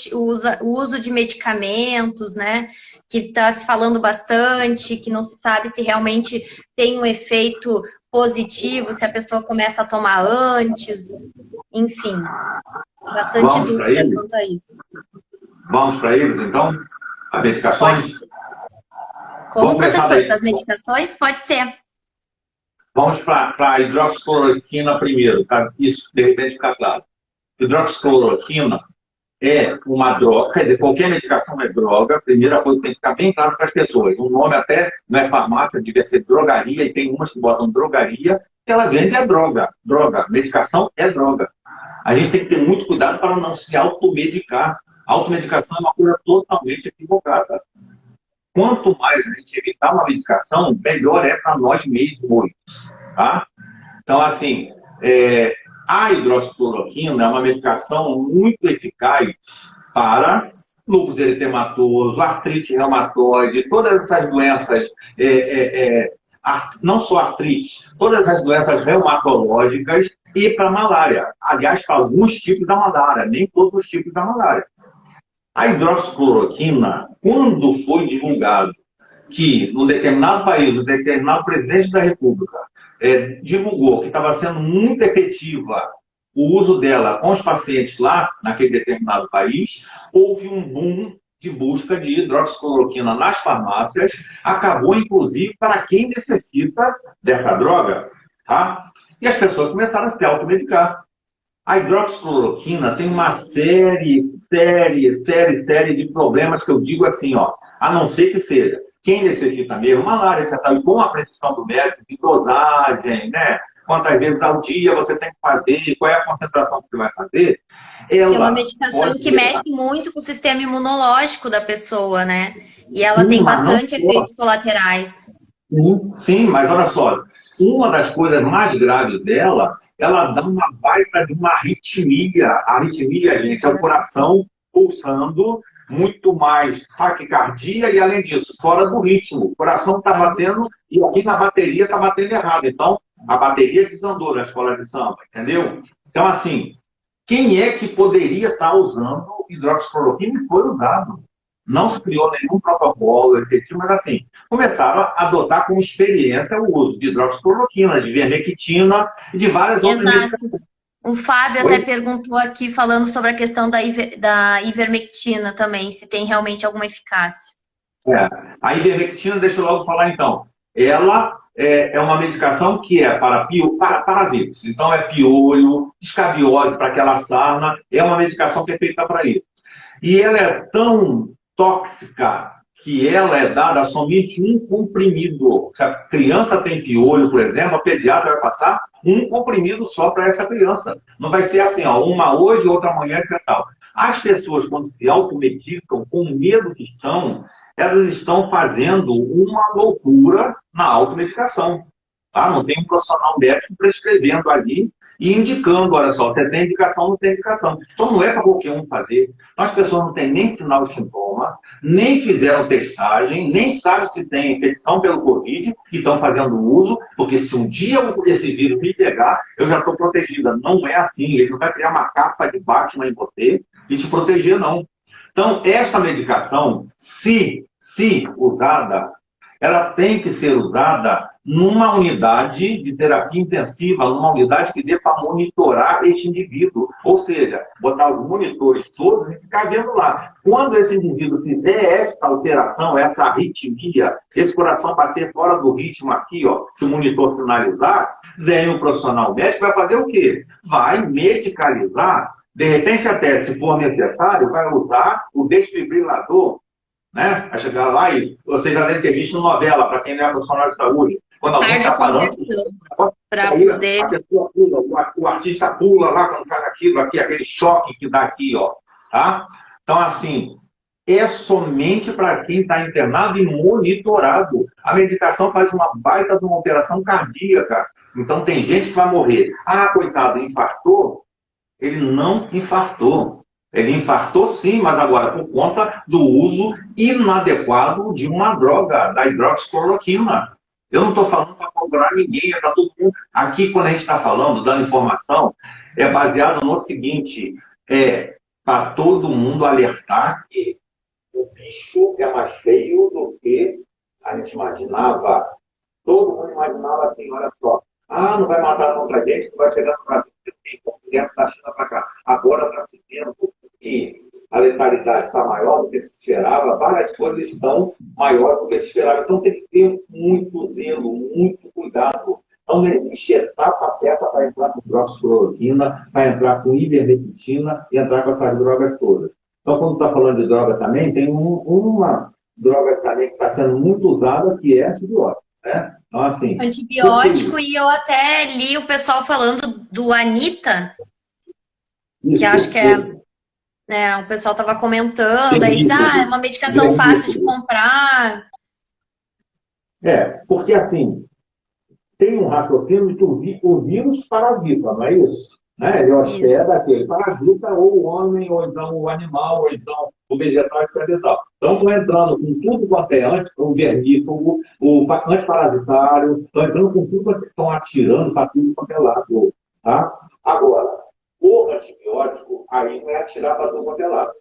uso de medicamentos, né? Que está se falando bastante, que não se sabe se realmente tem um efeito positivo, se a pessoa começa a tomar antes, enfim, bastante Vamos para dúvida eles? quanto a isso. Vamos para eles, então? As Pode medicações? ser. Vamos Como, começar professor, daí. das medicações? Pode ser. Vamos para a hidroxicloroquina primeiro, tá? Isso de repente fica claro. Hidroxicloroquina é uma droga, quer dizer, qualquer medicação é droga, primeira coisa que tem que ficar bem claro para as pessoas. O nome até não é farmácia, devia ser drogaria, e tem umas que botam drogaria, que ela vende é droga. Droga. Medicação é droga. A gente tem que ter muito cuidado para não se automedicar. Automedicação é uma coisa totalmente equivocada. Quanto mais a gente evitar uma medicação, melhor é para nós mesmos. Tá? Então, assim, a hidroxicloroquina é uma medicação muito eficaz para lúpus eritematoso, artrite reumatoide, todas essas doenças, não só artrite, todas as doenças reumatológicas e para malária. Aliás, para alguns tipos da malária, nem todos os tipos da malária. A hidroxicloroquina, quando foi divulgado que, num determinado país, um determinado presidente da República divulgou que estava sendo muito efetiva o uso dela com os pacientes lá, naquele determinado país, houve um boom de busca de hidroxicloroquina nas farmácias, acabou, inclusive, para quem necessita dessa droga. Tá? E as pessoas começaram a se automedicar. A hidroxicloroquina tem uma série de problemas que eu digo assim, ó, a não ser que seja quem necessita mesmo, malária, e com a prescrição do médico, de dosagem, né? Quantas vezes ao dia você tem que fazer, qual é a concentração que você vai fazer. É uma medicação que mexe muito com o sistema imunológico da pessoa, né? E ela tem bastante efeitos colaterais. Sim, mas olha só, uma das coisas mais graves dela, ela dá uma baita de uma arritmia. A arritmia, gente, é o coração pulsando, muito mais taquicardia e, além disso, fora do ritmo. O coração está batendo e aqui na bateria está batendo errado. Então, a bateria desandou na escola de samba, entendeu? Então, assim, quem é que poderia estar usando hidroxicloroquina e foi usado? Não se criou nenhum protocolo efetivo, mas assim, começaram a adotar como experiência o uso de hidroxicloroquina, de vermectina e de várias outras medicações. O Fábio até perguntou aqui, falando sobre a questão da ivermectina também, se tem realmente alguma eficácia. A ivermectina, deixa eu logo falar então. Ela é uma medicação que é para parasitas. Então, é piolho, escabiose para aquela sarna. É uma medicação que é feita para isso. E ela é tão tóxica que ela é dada somente um comprimido. Se a criança tem piolho, por exemplo, a pediatra vai passar um comprimido só para essa criança. Não vai ser assim, ó, uma hoje, outra amanhã e tal. As pessoas, quando se automedicam, com o medo que estão, elas estão fazendo uma loucura na automedicação. Tá? Não tem um profissional médico prescrevendo ali e indicando, olha só, você tem indicação, não tem indicação. Então não é para qualquer um fazer. Então, as pessoas não têm nem sinal de sintoma, nem fizeram testagem, nem sabem se tem infecção pelo Covid e estão fazendo uso, porque se um dia esse vírus me pegar, eu já estou protegida. Não é assim. Ele não vai criar uma capa de Batman em você e te proteger, não. Então, essa medicação, se usada, ela tem que ser usada numa unidade de terapia intensiva, numa unidade que dê para monitorar este indivíduo. Ou seja, botar os monitores todos e ficar vendo lá. Quando esse indivíduo fizer esta alteração, essa arritmia, esse coração bater fora do ritmo aqui, ó, que o monitor sinalizar, vem o profissional médico, vai fazer o quê? Vai medicalizar. De repente, até, se for necessário, vai usar o desfibrilador, né? Vai chegar lá e você já deve ter visto novela, para quem não é profissional de saúde. Quando alguém está falando, para poder... a pessoa pula, o artista pula lá quando faz aquilo, aqui, aquele choque que dá aqui, ó. Tá? Então, assim, é somente para quem está internado e monitorado. A medicação faz uma baita de uma operação cardíaca. Então, tem gente que vai morrer. Ah, coitado, infartou? Ele não infartou. Ele infartou sim, mas agora por conta do uso inadequado de uma droga, da hidroxicloroquina. Eu não estou falando para cobrar ninguém, é para todo mundo. Aqui, quando a gente está falando, dando informação, é baseado no seguinte, para todo mundo alertar que o bicho é mais feio do que a gente imaginava. Todo mundo imaginava assim, olha só, não vai matar contra a gente, não vai chegar no Brasil, tem direto da China para cá. Agora está se vendo que a letalidade está maior do que se esperava, várias coisas estão maiores do que se esperava. Então tem que ter muito zelo, muito cuidado. Então não existe etapa certa para entrar com hidroxicloroquina, para entrar com ivermectina e entrar com essas drogas todas. Então, quando está falando de droga também, tem uma droga também que está sendo muito usada, que é antibiótico, né? Então, assim... Antibiótico, e eu até li o pessoal falando do Anita, que acho que o pessoal estava comentando, aí diz, é uma medicação fácil de comprar. Porque assim, tem um raciocínio de que o vírus parasita, não é isso? Né? Ele hospeda aquele parasita, ou o homem, ou então o animal, ou então o vegetal, etc. Então, estão entrando com tudo quanto é o vermífugo, o antiparasitário, estão entrando com tudo que estão atirando para tudo quanto é lado. Tá? Agora, o antibiótico aí não é atirar para tudo quanto é lado.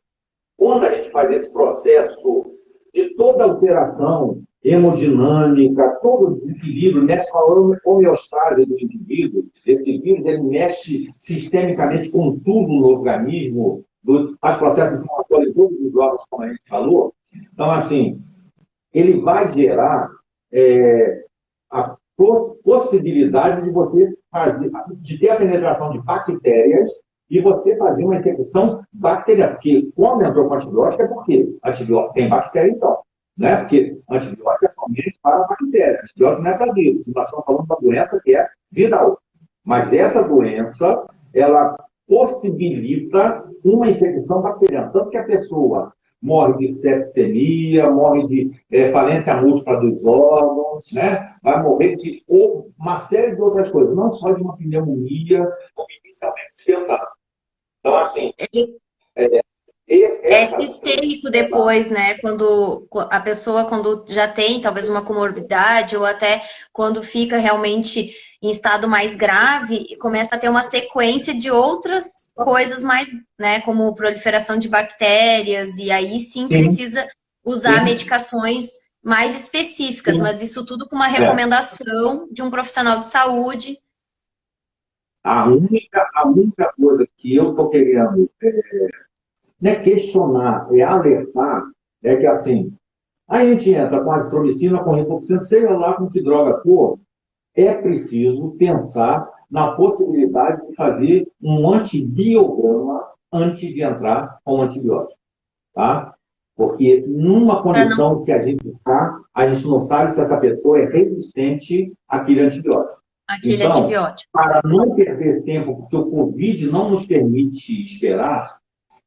Quando a gente faz esse processo de toda alteração hemodinâmica, todo desequilíbrio, mexe com a homeostase do indivíduo, esse vírus ele mexe sistemicamente com tudo no organismo, faz processos inflamatórios todos os órgãos, como a gente falou. Então, assim, ele vai gerar a possibilidade de você de ter a penetração de bactérias e você fazer uma infecção bacteriana. Porque quando entrou com antibiótico é porque antibiótico tem bactéria, então. Né? Porque antibiótico é somente para bactérias. Antibiótico não é para vírus. Nós estamos falando de uma doença que é viral. Mas essa doença, ela possibilita uma infecção bacteriana. Tanto que a pessoa morre de septicemia, morre de falência múltipla dos órgãos, né? Vai morrer de uma série de outras coisas, não só de uma pneumonia, como inicialmente se pensava. Então, assim... É sistêmico depois, né? Quando a pessoa, quando já tem talvez uma comorbidade, ou até quando fica realmente em estado mais grave, começa a ter uma sequência de outras coisas mais, né? Como proliferação de bactérias, e aí sim precisa usar medicações mais específicas, mas isso tudo com uma recomendação de um profissional de saúde. A única coisa que eu estou querendo não é questionar, é alertar, é que assim, a gente entra com azitromicina, com rifampicina, seja lá com que droga for, é preciso pensar na possibilidade de fazer um antibiograma antes de entrar com antibiótico, tá? Porque numa condição que a gente está, a gente não sabe se essa pessoa é resistente àquele antibiótico. Para não perder tempo, porque o Covid não nos permite esperar,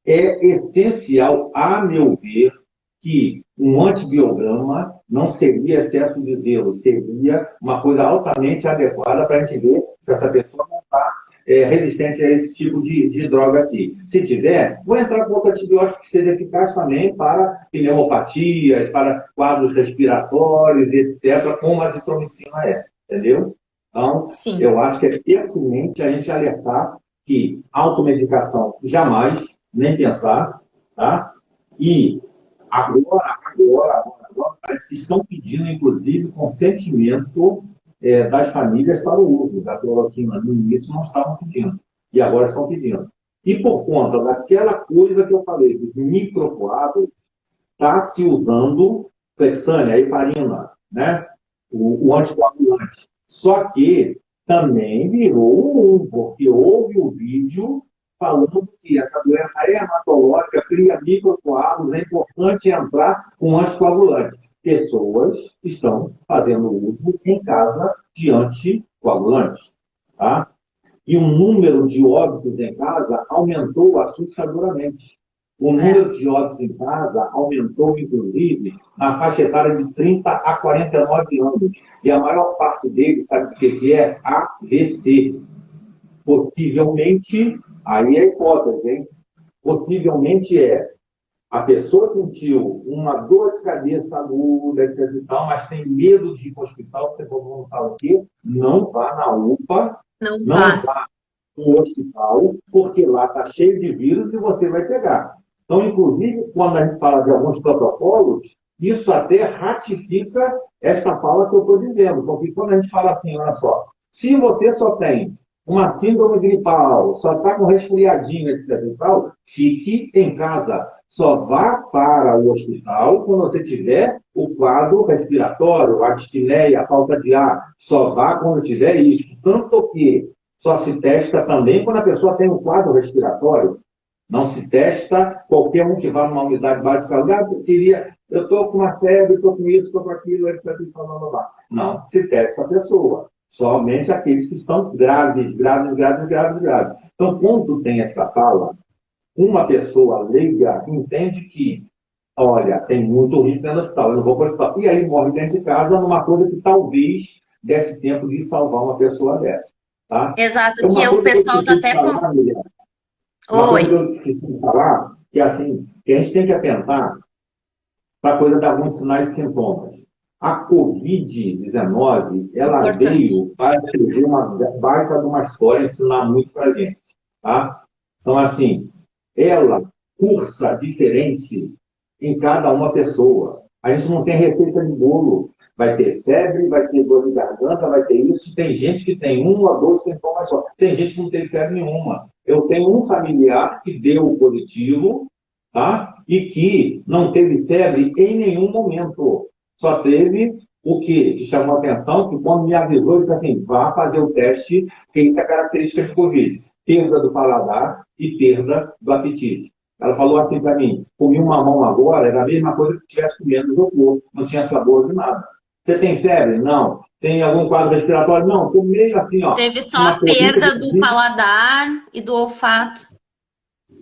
é essencial, a meu ver, que um antibiograma não seria excesso de zelo, seria uma coisa altamente adequada para a gente ver se essa pessoa não está resistente a esse tipo de droga aqui. Se tiver, vou entrar com outro antibiótico que seja eficaz também para pneumopatias, para quadros respiratórios, etc., como a azitromicina é, entendeu? Então, eu acho que é pertinente a gente alertar que automedicação jamais, nem pensar, tá? E agora, parece que estão pedindo, inclusive, consentimento das famílias para o uso da cloroquina. No início não estavam pedindo, e agora estão pedindo. E por conta daquela coisa que eu falei, dos microcoágulos, está se usando Clexane, a heparina, né? O anticoagulante. Só que também virou porque houve o vídeo falando que essa doença é hematológica, cria microcoágulos, é importante entrar com anticoagulante. Pessoas estão fazendo uso em casa de anticoagulantes, tá? E o número de óbitos em casa aumentou assustadoramente. O número de óbitos em casa aumentou, inclusive, na faixa etária de 30 a 49 anos. E a maior parte deles, sabe o que é? AVC. Possivelmente, aí é hipótese, hein? possivelmente a pessoa sentiu uma dor de cabeça aguda, etc e tal, mas tem medo de ir para o hospital, você vamos falar o quê? Não vá na UPA, Não não vá. vá no hospital, porque lá está cheio de vírus e você vai pegar. Então, inclusive, quando a gente fala de alguns protocolos, isso até ratifica esta fala que eu estou dizendo, porque quando a gente fala assim, olha só, se você só tem uma síndrome gripal, só está com resfriadinho, etc e tal, fique em casa. Só vá para o hospital quando você tiver o quadro respiratório, a dispneia, a falta de ar. Só vá quando tiver isso. Tanto que só se testa também quando a pessoa tem um quadro respiratório. Não se testa qualquer um que vá numa unidade básica. Eu estou com uma febre, estou com isso, estou com aquilo, etc. Blá, blá, blá. Não, se testa a pessoa. Somente aqueles que estão graves, graves, graves, graves, graves. Então, quando tem essa fala, uma pessoa leiga entende que, olha, tem muito risco dentro do hospital, eu não vou para o hospital. E aí morre dentro de casa numa coisa que talvez desse tempo de salvar uma pessoa dessa. Tá? Exato, É que uma o coisa que eu pessoal tá preciso até com. falar, Miriam, uma coisa que Oi. eu preciso falar, que é assim, que a gente tem que atentar para a coisa de alguns sinais e sintomas. A Covid-19, ela Importante. veio para escrever uma baita de uma história, ensinar muito para a gente. Tá? Então, assim, ela cursa diferente em cada uma pessoa. A gente não tem receita de bolo. Vai ter febre, vai ter dor de garganta, vai ter isso. Tem gente que tem um ou dois sintomas só. Tem gente que não tem febre nenhuma. Eu tenho um familiar que deu positivo, tá? E que não teve febre em nenhum momento. Só teve o que chamou a atenção, que quando me avisou, disse assim, vá fazer o teste, que isso é característica de Covid. Perda do paladar e perda do apetite. Ela falou assim para mim, comi um mamão agora, era a mesma coisa que estivesse comendo isopor, não tinha sabor de nada. Você tem febre? Não. Tem algum quadro respiratório? Não. Estou meio assim, ó, Teve só uma a colita perda do de... paladar e do olfato.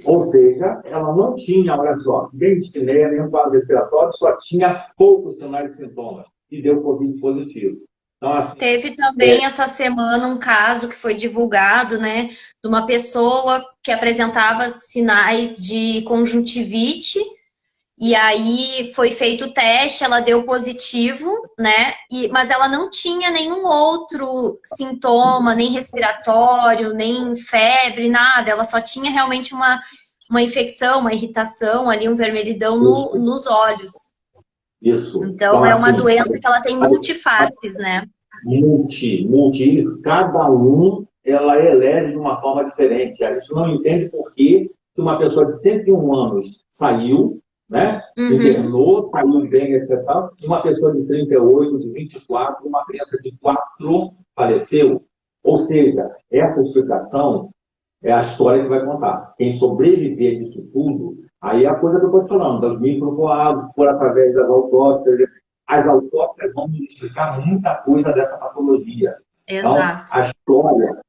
Ou seja, ela não tinha, olha só, nem dispneia, nem um quadro respiratório, só tinha poucos sinais e sintomas. E deu Covid positivo. Então, assim, Teve também essa semana um caso que foi divulgado, né, de uma pessoa que apresentava sinais de conjuntivite. E aí foi feito o teste, ela deu positivo, né? Mas ela não tinha nenhum outro sintoma, nem respiratório, nem febre, nada. Ela só tinha realmente uma infecção, uma irritação ali, um vermelhidão nos olhos. isso. Então Então, é uma assim, doença que ela tem multifaces, né? multi, cada um ela elege de uma forma diferente. A gente não entende por que uma pessoa de 101 anos saiu, né? Uhum. Internou, saiu bem, etc. E uma pessoa de 38, de 24, uma criança de 4 faleceu. Ou seja, essa explicação é a história que vai contar. Quem sobreviver disso tudo, aí é a coisa que eu estou te falando, das microcoágulos, por através das autópsias. As autópsias vão me explicar muita coisa dessa patologia. Então, Exato. a história,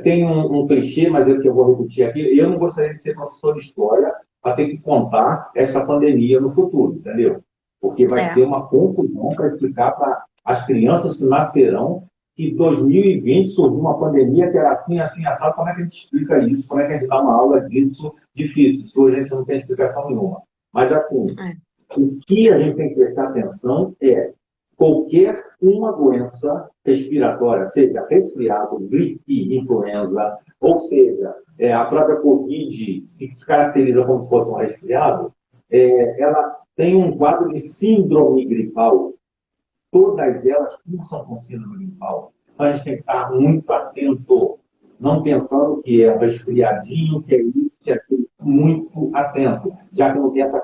tem um clichê, mas eu que eu vou repetir aqui, eu não gostaria de ser professor de história para ter que contar essa pandemia no futuro, entendeu? Porque vai É. ser uma confusão para explicar para as crianças que nascerão que em 2020 surgiu uma pandemia que era assim, assim, assim. Como é que a gente explica isso? Como é que a gente dá uma aula disso? Difícil. Isso a gente não tem explicação nenhuma. Mas, assim, É. o que a gente tem que prestar atenção é qualquer uma doença respiratória, seja resfriado, gripe, influenza, ou seja, a própria Covid, que se caracteriza como se fosse um resfriado, ela tem um quadro de síndrome gripal. Todas elas cursam com síndrome gripal. Então, a gente tem que estar muito atento, não pensando que é um resfriadinho, que é isso, que é aquilo. Muito atento, já que não tem essa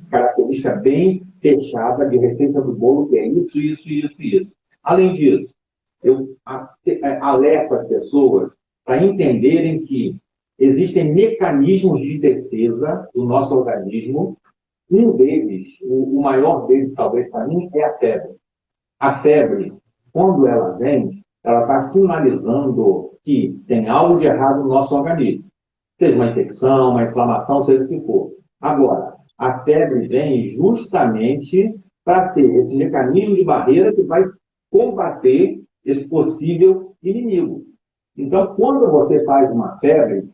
característica bem fechada de receita do bolo, que é isso, isso, isso, isso. Além disso, eu alerto as pessoas para entenderem que existem mecanismos de defesa do nosso organismo. Um deles, o maior deles, talvez para mim, é a febre. A febre, quando ela vem, ela está sinalizando que tem algo de errado no nosso organismo. Seja uma infecção, uma inflamação, seja o que for. Agora, a febre vem justamente para ser esse mecanismo de barreira que vai combater esse possível inimigo. Então, quando você faz uma febre,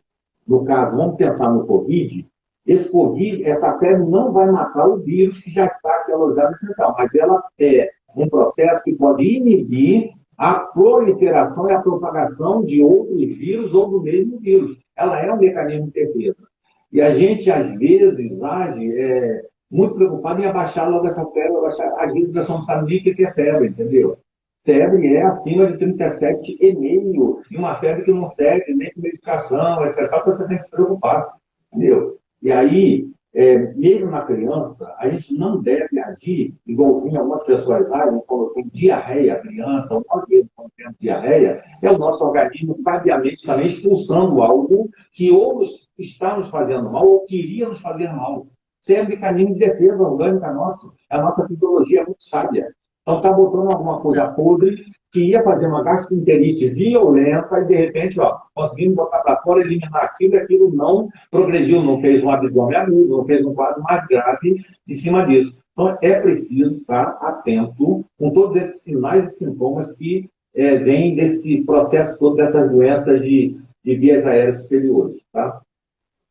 no caso, vamos pensar no Covid, esse Covid, essa febre não vai matar o vírus que já está aqui alojado central, mas ela é um processo que pode inibir a proliferação e a propagação de outros vírus ou do mesmo vírus. Ela é um mecanismo de defesa. E a gente, às vezes, age muito preocupado em abaixar logo essa febre, abaixar. A gente não sabe nem o que é febre, entendeu? Febre é acima de 37,5, e uma febre que não serve nem com medicação, etc. Você tem que se preocupar, entendeu? E aí, mesmo na criança, a gente não deve agir igualzinho algumas pessoas agem quando tem diarreia, a criança, ou nós mesmos quando temos diarreia, é o nosso organismo sabiamente também expulsando algo que ou está nos fazendo mal ou queria nos fazer mal. Isso é um mecanismo de defesa orgânica nosso. A nossa fisiologia é muito sábia. Então, está botando alguma coisa podre que ia fazer uma gastroenterite violenta e, de repente, conseguimos botar para fora, eliminar aquilo, e aquilo não progrediu, não fez um abdômen agudo, não fez um quadro mais grave em cima disso. Então, é preciso estar atento com todos esses sinais e sintomas que vêm desse processo todo, dessas doenças de vias aéreas superiores, tá?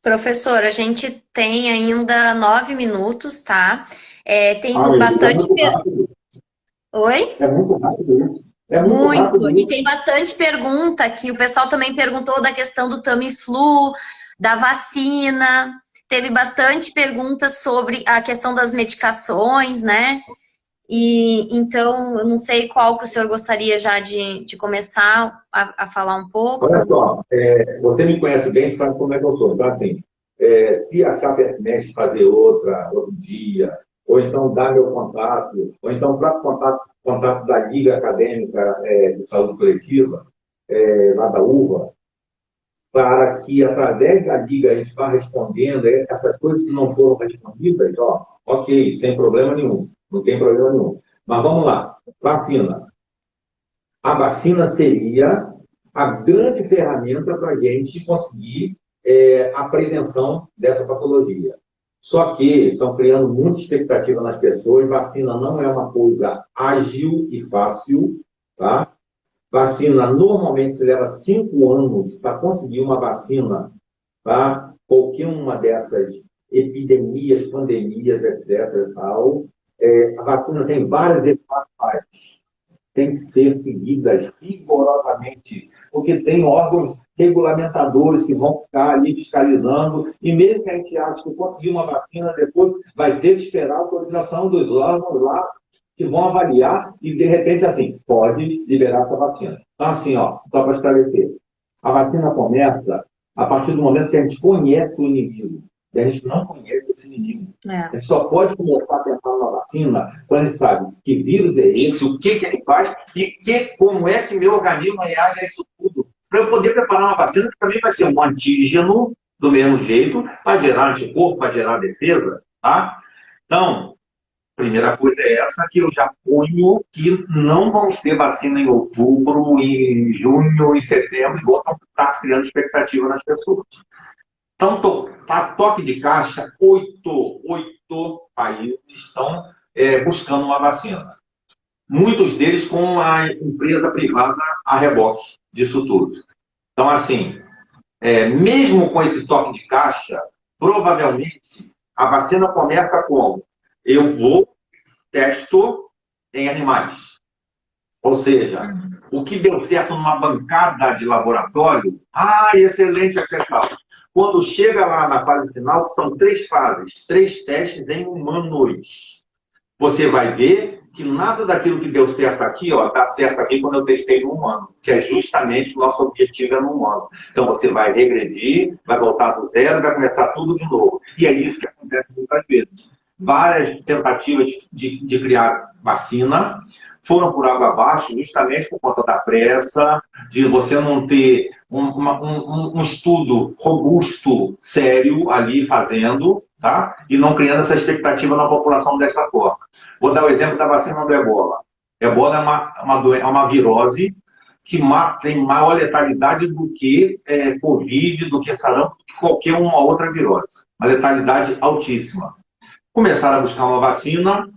Professor, a gente tem ainda 9 minutos, tá? Tem bastante... Oi? É muito rápido isso. É muito Muito. rápido E isso. tem bastante pergunta aqui. O pessoal também perguntou da questão do Tamiflu, da vacina. Teve bastante perguntas sobre a questão das medicações, né? E então, eu não sei qual que o senhor gostaria já de começar a falar um pouco. Olha só, você me conhece bem, sabe como é que eu sou. Então, assim, se achar pertinente fazer outro dia, ou então dar meu contato, ou então o próprio contato da Liga Acadêmica de Saúde Coletiva, lá da UVA, para que, através da Liga, a gente vá respondendo essas coisas que não foram respondidas, ok, sem problema nenhum, não tem problema nenhum. Mas vamos lá, vacina. A vacina seria a grande ferramenta para a gente conseguir a prevenção dessa patologia. Só que estão criando muita expectativa nas pessoas. Vacina não é uma coisa ágil e fácil, tá? Vacina normalmente se leva 5 anos para conseguir uma vacina, tá? Qualquer uma dessas epidemias, pandemias, etc. Tal. A vacina tem várias etapas, tem que ser seguidas rigorosamente, porque tem órgãos regulamentadores que vão ficar ali fiscalizando, e mesmo que a gente ache que conseguir uma vacina, depois vai ter que esperar a autorização dos órgãos lá, que vão avaliar, e de repente, assim, pode liberar essa vacina. Então, assim, só para esclarecer, a vacina começa a partir do momento que a gente conhece o inimigo. E a gente não conhece esse inimigo. A gente só pode começar a pensar na vacina quando a gente sabe que vírus é esse, o que ele faz e como é que meu organismo reage a isso tudo. Para eu poder preparar uma vacina que também vai ser um antígeno, do mesmo jeito, para gerar anticorpo, para gerar defesa. Tá? Então, primeira coisa é essa, que eu já ponho que não vamos ter vacina em outubro, em junho, em setembro, igual está criando expectativa nas pessoas. Então, a toque de caixa, 8 países estão buscando uma vacina. Muitos deles com a empresa privada a reboque disso tudo. Então, assim, mesmo com esse toque de caixa, provavelmente a vacina começa como? Eu testo em animais. Ou seja, o que deu certo numa bancada de laboratório, excelente, etc. Quando chega lá na fase final, são 3 fases, 3 testes em humanos. Você vai ver que nada daquilo que deu certo aqui, está certo aqui quando eu testei no humano, que é justamente o nosso objetivo no humano. Então você vai regredir, vai voltar do zero, vai começar tudo de novo. E é isso que acontece muitas vezes. Várias tentativas de criar vacina foram por água abaixo, justamente por conta da pressa, de você não ter um estudo robusto, sério, ali fazendo, tá? E não criando essa expectativa na população dessa forma. Vou dar o exemplo da vacina do Ebola. Ebola é uma virose que tem maior letalidade do que Covid, do que sarampo, do que qualquer uma outra virose. Uma letalidade altíssima. Começaram a buscar uma vacina.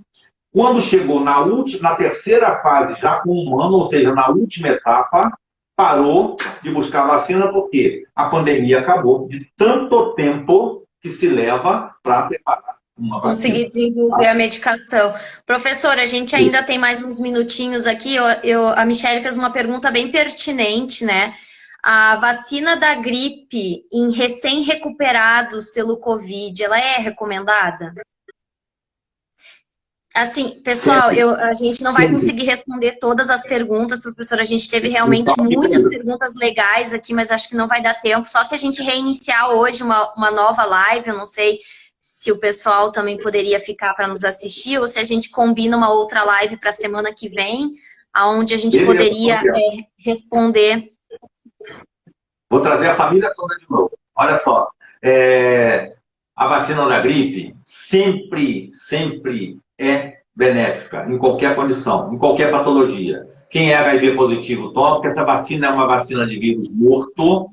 Quando chegou na terceira fase, já com o humano, ou seja, na última etapa, parou de buscar vacina porque a pandemia acabou. De tanto tempo que se leva para preparar uma vacina. Conseguir desenvolver a medicação. Professor, a gente ainda tem mais uns minutinhos aqui. A Michelle fez uma pergunta bem pertinente, né? A vacina da gripe em recém-recuperados pelo Covid, ela é recomendada? Assim, pessoal, a gente não vai conseguir responder todas as perguntas, professor. A gente teve realmente muitas perguntas legais aqui, mas acho que não vai dar tempo. Só se a gente reiniciar hoje uma nova live, eu não sei se o pessoal também poderia ficar para nos assistir, ou se a gente combina uma outra live para a semana que vem, onde a gente poderia responder. Vou trazer a família toda de novo. Olha só, a vacina da gripe sempre é benéfica, em qualquer condição, em qualquer patologia. Quem é HIV positivo toma, porque essa vacina é uma vacina de vírus morto.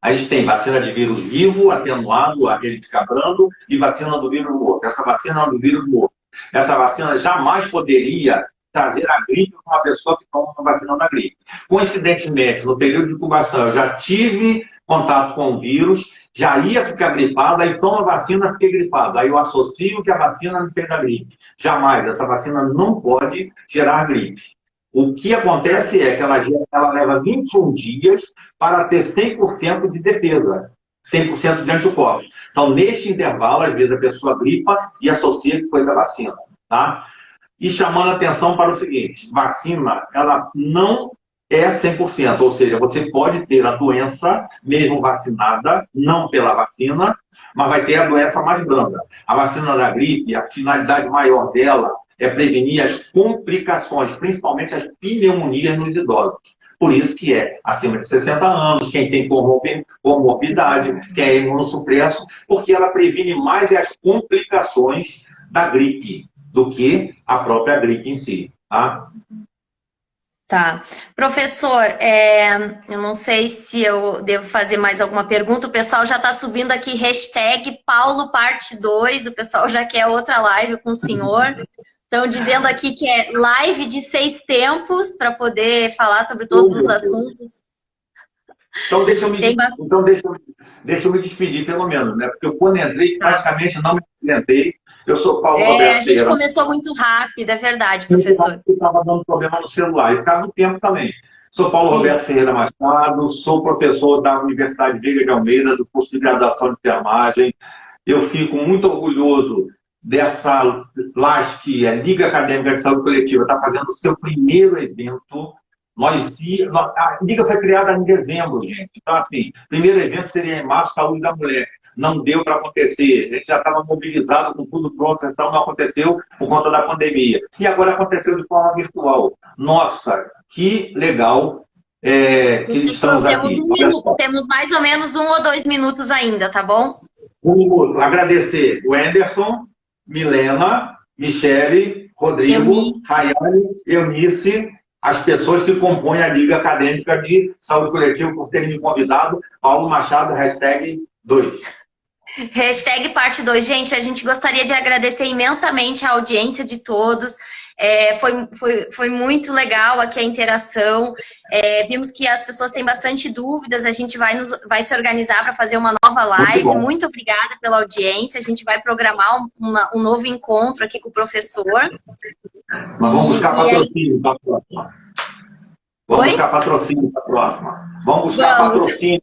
A gente tem vacina de vírus vivo, atenuado, aquele que fica brando, e vacina do vírus morto. Essa vacina é do vírus morto. Essa vacina jamais poderia trazer a gripe para uma pessoa que toma uma vacina da gripe. Coincidentemente, no período de incubação, eu já tive contato com o vírus, já ia ficar gripado, aí toma a vacina, fiquei gripado. Aí eu associo que a vacina me fez a gripe. Jamais, essa vacina não pode gerar gripe. O que acontece é que ela leva 21 dias para ter 100% de defesa, 100% de anticorpos. Então, neste intervalo, às vezes a pessoa gripa e associa que foi da vacina, tá? E chamando a atenção para o seguinte, vacina, ela não é 100%, ou seja, você pode ter a doença, mesmo vacinada, não pela vacina, mas vai ter a doença mais branda. A vacina da gripe, a finalidade maior dela é prevenir as complicações, principalmente as pneumonias nos idosos. Por isso que é acima de 60 anos, quem tem comorbidade, quem é imunossupresso, porque ela previne mais as complicações da gripe do que a própria gripe em si, tá? Tá. Professor, eu não sei se eu devo fazer mais alguma pergunta. O pessoal já está subindo aqui, hashtag Paulo parte 2. O pessoal já quer outra live com o senhor. Estão dizendo aqui que é live de 6 tempos para poder falar sobre todos os assuntos. Então deixa eu me despedir, pelo menos, né? Porque eu, quando entrei, praticamente não me apresentei. Eu sou Paulo Roberto Ferreira. A gente começou muito rápido, é verdade, professor. Eu estava dando problema no celular, e ficava no tempo também. Sou Paulo Roberto Ferreira Machado, sou professor da Universidade Veiga de Almeida, do curso de graduação de enfermagem. Eu fico muito orgulhoso dessa LASC, a Liga Acadêmica de Saúde Coletiva, está fazendo o seu primeiro evento. A Liga foi criada em dezembro, gente. Então, assim, o primeiro evento seria em março, Saúde da Mulher. Não deu para acontecer. A gente já estava mobilizado com tudo pronto, então não aconteceu por conta da pandemia. E agora aconteceu de forma virtual. Nossa, que legal que estamos aqui. Temos mais ou menos 1 ou 2 minutos ainda, tá bom? 1 minuto. Agradecer o Anderson, Milena, Michele, Rodrigo, Rayane, Eunice, as pessoas que compõem a Liga Acadêmica de Saúde Coletiva por terem me convidado. Paulo Machado, hashtag 2. Hashtag parte 2. Gente, a gente gostaria de agradecer imensamente a audiência de todos. Foi muito legal aqui a interação. Vimos que as pessoas têm bastante dúvidas. A gente vai se organizar para fazer uma nova live. Muito obrigada pela audiência. A gente vai programar um novo encontro aqui com o professor. Mas vamos buscar patrocínio para a próxima. Vamos buscar patrocínio para a próxima. Vamos buscar patrocínio.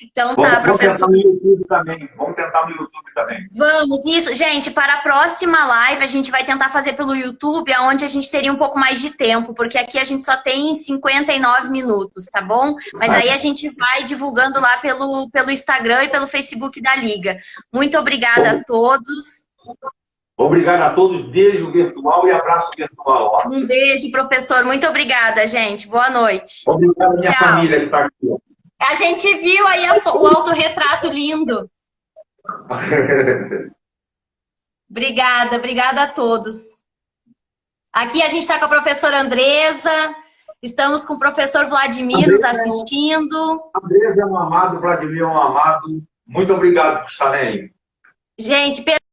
Então tá, professor. Vamos tentar no YouTube também. Vamos, isso. Gente, para a próxima live, a gente vai tentar fazer pelo YouTube, onde a gente teria um pouco mais de tempo, porque aqui a gente só tem 59 minutos, tá bom? Mas aí a gente vai divulgando lá pelo Instagram e pelo Facebook da Liga. Muito obrigada a todos. Obrigado a todos. Beijo virtual e abraço virtual. Um beijo, professor. Muito obrigada, gente. Boa noite. Obrigado à minha família que está aqui. A gente viu aí o autorretrato lindo. Obrigada a todos. Aqui a gente está com a professora Andresa, estamos com o professor Vladimir nos assistindo. Andresa é um amado, Vladimir é um amado. Muito obrigado por estarem aí. Gente,